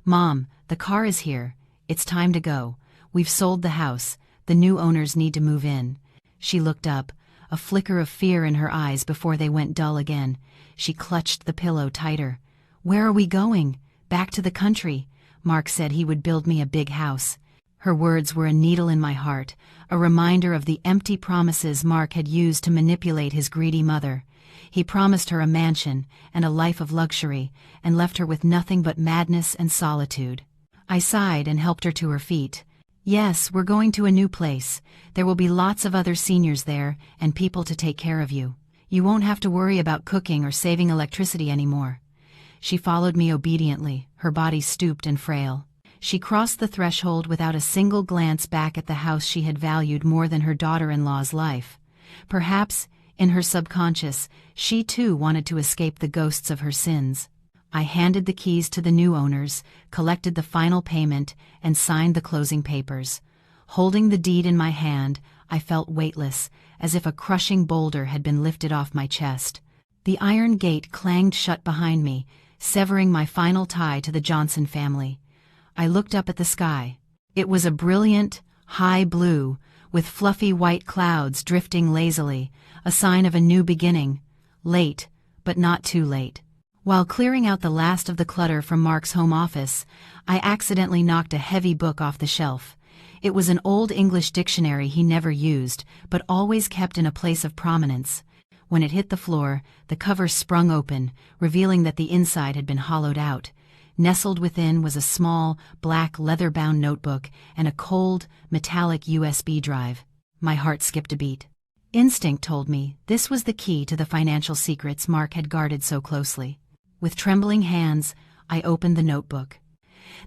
"Mom, the car is here. It's time to go. We've sold the house. The new owners need to move in." She looked up, a flicker of fear in her eyes before they went dull again. She clutched the pillow tighter. "Where are we going?" "Back to the country. Mark said he would build me a big house." Her words were a needle in my heart, a reminder of the empty promises Mark had used to manipulate his greedy mother. He promised her a mansion and a life of luxury, and left her with nothing but madness and solitude. I sighed and helped her to her feet. "Yes, we're going to a new place. There will be lots of other seniors there, and people to take care of you. You won't have to worry about cooking or saving electricity anymore." She followed me obediently, her body stooped and frail. She crossed the threshold without a single glance back at the house she had valued more than her daughter-in-law's life. Perhaps, in her subconscious, she too wanted to escape the ghosts of her sins. I handed the keys to the new owners, collected the final payment, and signed the closing papers. Holding the deed in my hand, I felt weightless, as if a crushing boulder had been lifted off my chest. The iron gate clanged shut behind me, severing my final tie to the Johnson family. I looked up at the sky. It was a brilliant, high blue, with fluffy white clouds drifting lazily, a sign of a new beginning. Late, but not too late. While clearing out the last of the clutter from Mark's home office, I accidentally knocked a heavy book off the shelf. It was an old English dictionary he never used, but always kept in a place of prominence. When it hit the floor, the cover sprung open, revealing that the inside had been hollowed out. Nestled within was a small, black leather-bound notebook and a cold, metallic USB drive. My heart skipped a beat. Instinct told me this was the key to the financial secrets Mark had guarded so closely. With trembling hands, I opened the notebook.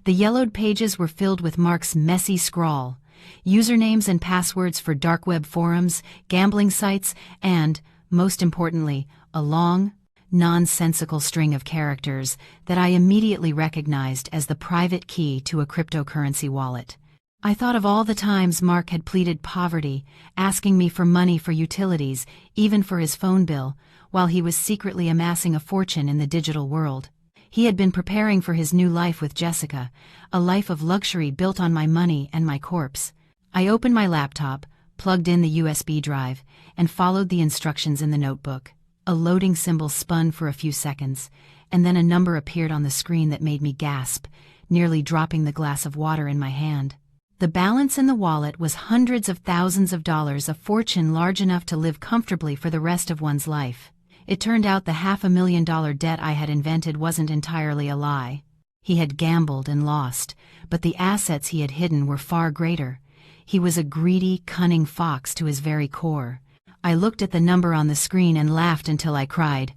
The yellowed pages were filled with Mark's messy scrawl, usernames and passwords for dark web forums, gambling sites, and, most importantly, a long, nonsensical string of characters that I immediately recognized as the private key to a cryptocurrency wallet. I thought of all the times Mark had pleaded poverty, asking me for money for utilities, even for his phone bill, while he was secretly amassing a fortune in the digital world. He had been preparing for his new life with Jessica, a life of luxury built on my money and my corpse. I opened my laptop, plugged in the USB drive, and followed the instructions in the notebook. A loading symbol spun for a few seconds, and then a number appeared on the screen that made me gasp, nearly dropping the glass of water in my hand. The balance in the wallet was hundreds of thousands of dollars, a fortune large enough to live comfortably for the rest of one's life. It turned out the $500,000 debt I had invented wasn't entirely a lie. He had gambled and lost, but the assets he had hidden were far greater. He was a greedy, cunning fox to his very core. I looked at the number on the screen and laughed until I cried.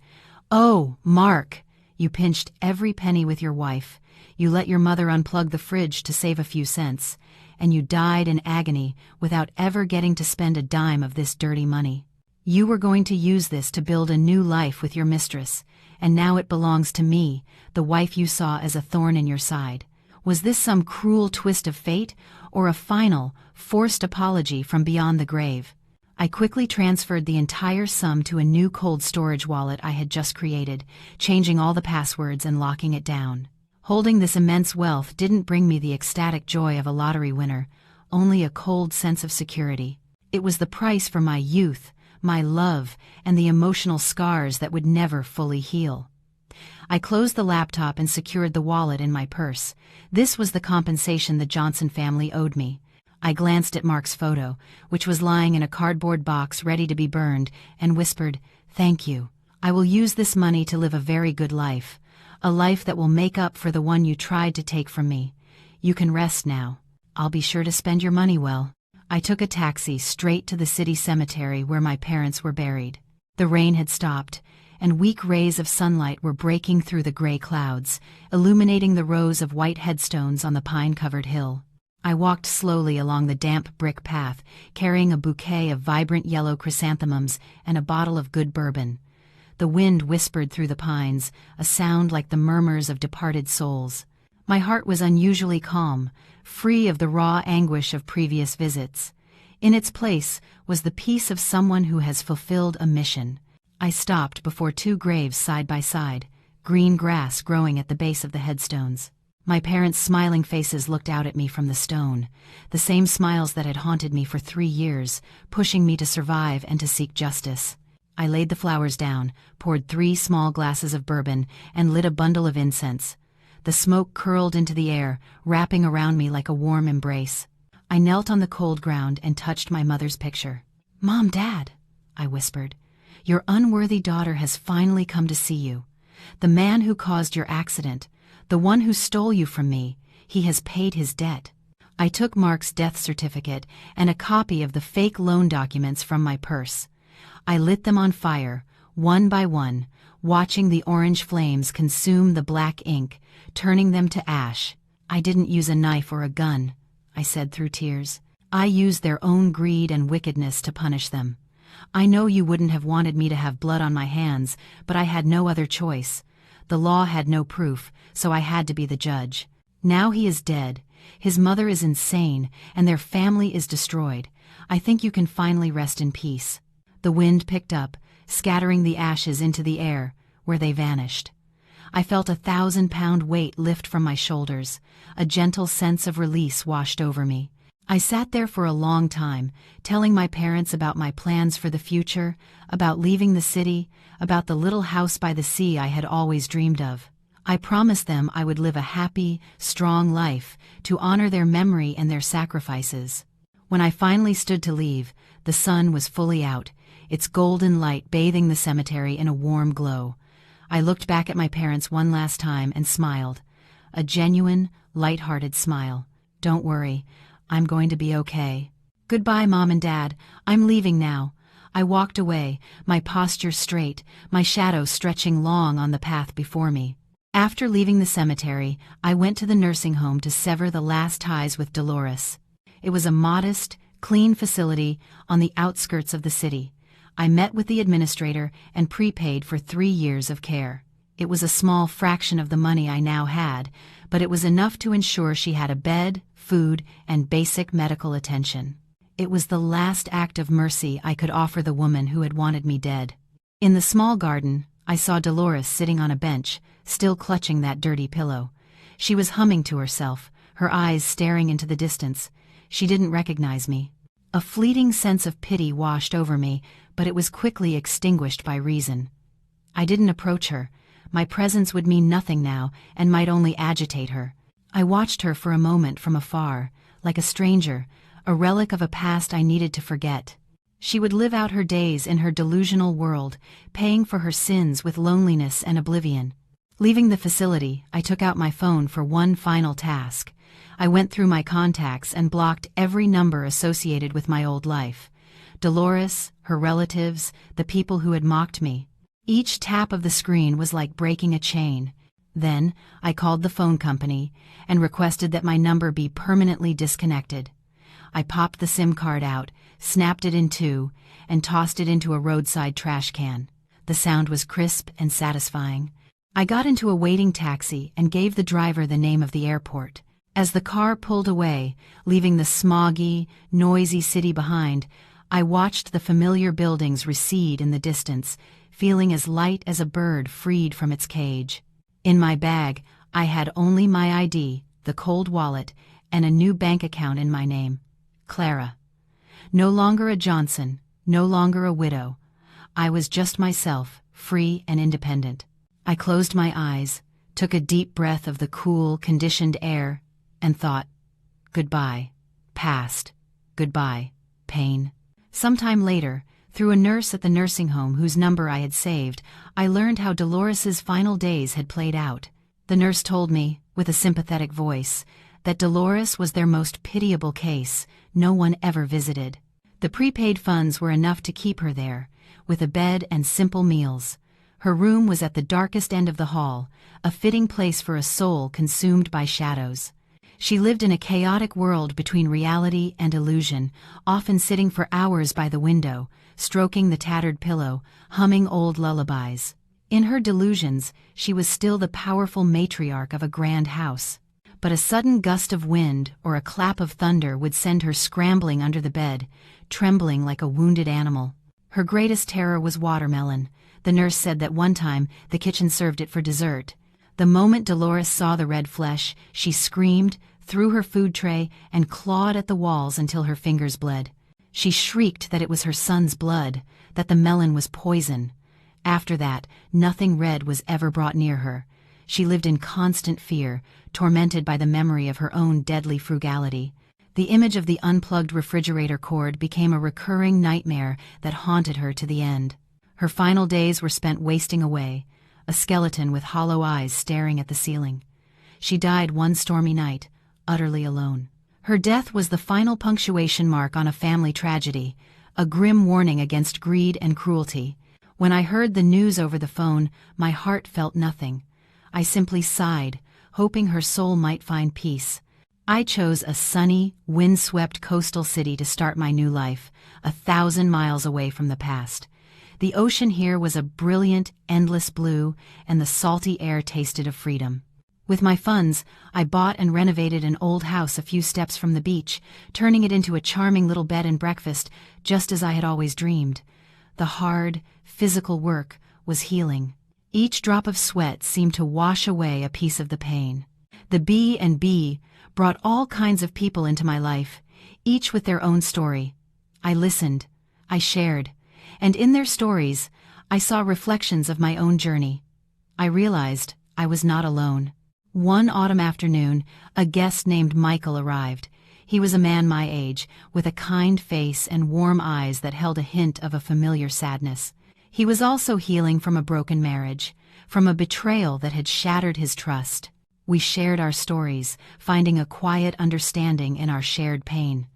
"Oh, Mark, you pinched every penny with your wife. You let your mother unplug the fridge to save a few cents, and you died in agony without ever getting to spend a dime of this dirty money. You were going to use this to build a new life with your mistress, and now it belongs to me, the wife you saw as a thorn in your side. Was this some cruel twist of fate, or a final, forced apology from beyond the grave?" I quickly transferred the entire sum to a new cold storage wallet I had just created, changing all the passwords and locking it down. Holding this immense wealth didn't bring me the ecstatic joy of a lottery winner, only a cold sense of security. It was the price for my youth, my love, and the emotional scars that would never fully heal. I closed the laptop and secured the wallet in my purse. This was the compensation the Johnson family owed me. I glanced at Mark's photo, which was lying in a cardboard box ready to be burned, and whispered, "Thank you. I will use this money to live a very good life, a life that will make up for the one you tried to take from me. You can rest now. I'll be sure to spend your money well." I took a taxi straight to the city cemetery where my parents were buried. The rain had stopped, and weak rays of sunlight were breaking through the gray clouds, illuminating the rows of white headstones on the pine-covered hill. I walked slowly along the damp brick path, carrying a bouquet of vibrant yellow chrysanthemums and a bottle of good bourbon. The wind whispered through the pines, a sound like the murmurs of departed souls. My heart was unusually calm, free of the raw anguish of previous visits. In its place was the peace of someone who has fulfilled a mission. I stopped before two graves side by side, green grass growing at the base of the headstones. My parents' smiling faces looked out at me from the stone, the same smiles that had haunted me for 3 years, pushing me to survive and to seek justice. I laid the flowers down, poured 3 small glasses of bourbon, and lit a bundle of incense. The smoke curled into the air, wrapping around me like a warm embrace. I knelt on the cold ground and touched my mother's picture. "Mom, Dad," I whispered, "your unworthy daughter has finally come to see you. The man who caused your accident, the one who stole you from me, he has paid his debt." I took Mark's death certificate and a copy of the fake loan documents from my purse. I lit them on fire, one by one, watching the orange flames consume the black ink, turning them to ash. "I didn't use a knife or a gun," I said through tears. "I used their own greed and wickedness to punish them. I know you wouldn't have wanted me to have blood on my hands, but I had no other choice. The law had no proof, so I had to be the judge. Now he is dead, his mother is insane, and their family is destroyed. I think you can finally rest in peace." The wind picked up, scattering the ashes into the air, where they vanished. I felt a 1,000-pound weight lift from my shoulders. A gentle sense of release washed over me. I sat there for a long time, telling my parents about my plans for the future, about leaving the city, about the little house by the sea I had always dreamed of. I promised them I would live a happy, strong life, to honor their memory and their sacrifices. When I finally stood to leave, the sun was fully out, its golden light bathing the cemetery in a warm glow. I looked back at my parents one last time and smiled. A genuine, light-hearted smile. "Don't worry, I'm going to be okay." "Goodbye, Mom and Dad. I'm leaving now." I walked away, my posture straight, my shadow stretching long on the path before me. After leaving the cemetery, I went to the nursing home to sever the last ties with Dolores. It was a modest, clean facility on the outskirts of the city. I met with the administrator and prepaid for 3 years of care. It was a small fraction of the money I now had, but it was enough to ensure she had a bed, food, and basic medical attention. It was the last act of mercy I could offer the woman who had wanted me dead. In the small garden, I saw Dolores sitting on a bench, still clutching that dirty pillow. She was humming to herself, her eyes staring into the distance. She didn't recognize me. A fleeting sense of pity washed over me, but it was quickly extinguished by reason. I didn't approach her. My presence would mean nothing now, and might only agitate her. I watched her for a moment from afar, like a stranger, a relic of a past I needed to forget. She would live out her days in her delusional world, paying for her sins with loneliness and oblivion. Leaving the facility, I took out my phone for one final task. I went through my contacts and blocked every number associated with my old life. Dolores, her relatives, the people who had mocked me. Each tap of the screen was like breaking a chain. Then, I called the phone company and requested that my number be permanently disconnected. I popped the SIM card out, snapped it in two, and tossed it into a roadside trash can. The sound was crisp and satisfying. I got into a waiting taxi and gave the driver the name of the airport. As the car pulled away, leaving the smoggy, noisy city behind, I watched the familiar buildings recede in the distance, feeling as light as a bird freed from its cage. In my bag, I had only my ID, the cold wallet, and a new bank account in my name. Clara. No longer a Johnson, no longer a widow. I was just myself, free and independent. I closed my eyes, took a deep breath of the cool, conditioned air, and thought, goodbye, past, goodbye, pain. Sometime later, through a nurse at the nursing home whose number I had saved, I learned how Dolores's final days had played out. The nurse told me, with a sympathetic voice, that Dolores was their most pitiable case, no one ever visited. The prepaid funds were enough to keep her there, with a bed and simple meals. Her room was at the darkest end of the hall, a fitting place for a soul consumed by shadows. She lived in a chaotic world between reality and illusion, often sitting for hours by the window, stroking the tattered pillow, humming old lullabies. In her delusions, she was still the powerful matriarch of a grand house. But a sudden gust of wind or a clap of thunder would send her scrambling under the bed, trembling like a wounded animal. Her greatest terror was watermelon. The nurse said that one time the kitchen served it for dessert. The moment Dolores saw the red flesh, she screamed, threw her food tray, and clawed at the walls until her fingers bled. She shrieked that it was her son's blood, that the melon was poison. After that, nothing red was ever brought near her. She lived in constant fear, tormented by the memory of her own deadly frugality. The image of the unplugged refrigerator cord became a recurring nightmare that haunted her to the end. Her final days were spent wasting away, a skeleton with hollow eyes staring at the ceiling. She died one stormy night, utterly alone. Her death was the final punctuation mark on a family tragedy, a grim warning against greed and cruelty. When I heard the news over the phone, my heart felt nothing. I simply sighed, hoping her soul might find peace. I chose a sunny, wind-swept coastal city to start my new life, 1,000 miles away from the past. The ocean here was a brilliant, endless blue, and the salty air tasted of freedom. With my funds, I bought and renovated an old house a few steps from the beach, turning it into a charming little bed and breakfast, just as I had always dreamed. The hard, physical work was healing. Each drop of sweat seemed to wash away a piece of the pain. The B&B brought all kinds of people into my life, each with their own story. I listened, I shared, and in their stories, I saw reflections of my own journey. I realized I was not alone. One autumn afternoon, a guest named Michael arrived. He was a man my age, with a kind face and warm eyes that held a hint of a familiar sadness. He was also healing from a broken marriage, from a betrayal that had shattered his trust. We shared our stories, finding a quiet understanding in our shared pain.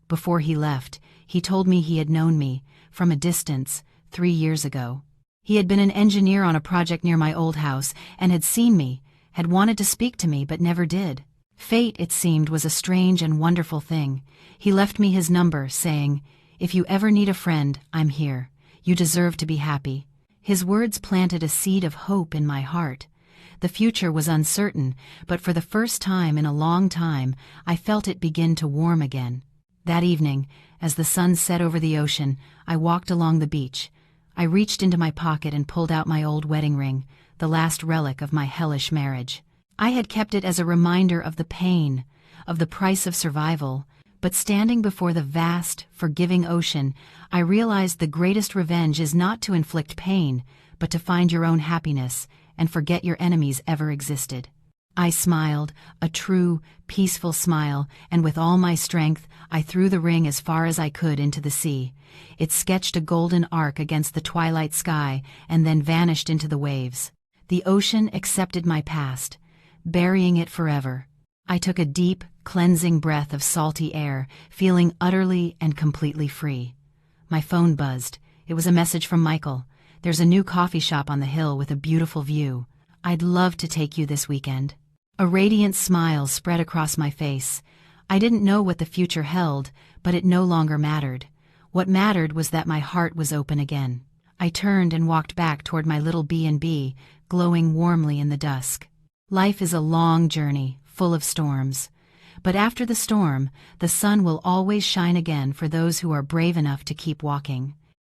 Before he left, he told me he had known me, from a distance, 3 years ago. He had been an engineer on a project near my old house and had seen me, had wanted to speak to me but never did. Fate, it seemed, was a strange and wonderful thing. He left me his number, saying, "If you ever need a friend, I'm here. You deserve to be happy." His words planted a seed of hope in my heart. The future was uncertain, but for the first time in a long time, I felt it begin to warm again. That evening, as the sun set over the ocean, I walked along the beach. I reached into my pocket and pulled out my old wedding ring, the last relic of my hellish marriage. I had kept it as a reminder of the pain, of the price of survival, but standing before the vast, forgiving ocean, I realized the greatest revenge is not to inflict pain, but to find your own happiness and forget your enemies ever existed. I smiled, a true, peaceful smile, and with all my strength, I threw the ring as far as I could into the sea. It sketched a golden arc against the twilight sky and then vanished into the waves. The ocean accepted my past, burying it forever. I took a deep, cleansing breath of salty air, feeling utterly and completely free. My phone buzzed. It was a message from Michael. "There's a new coffee shop on the hill with a beautiful view. I'd love to take you this weekend." A radiant smile spread across my face. I didn't know what the future held, but it no longer mattered. What mattered was that my heart was open again. I turned and walked back toward my little B&B, glowing warmly in the dusk. Life is a long journey, full of storms. But after the storm, the sun will always shine again for those who are brave enough to keep walking.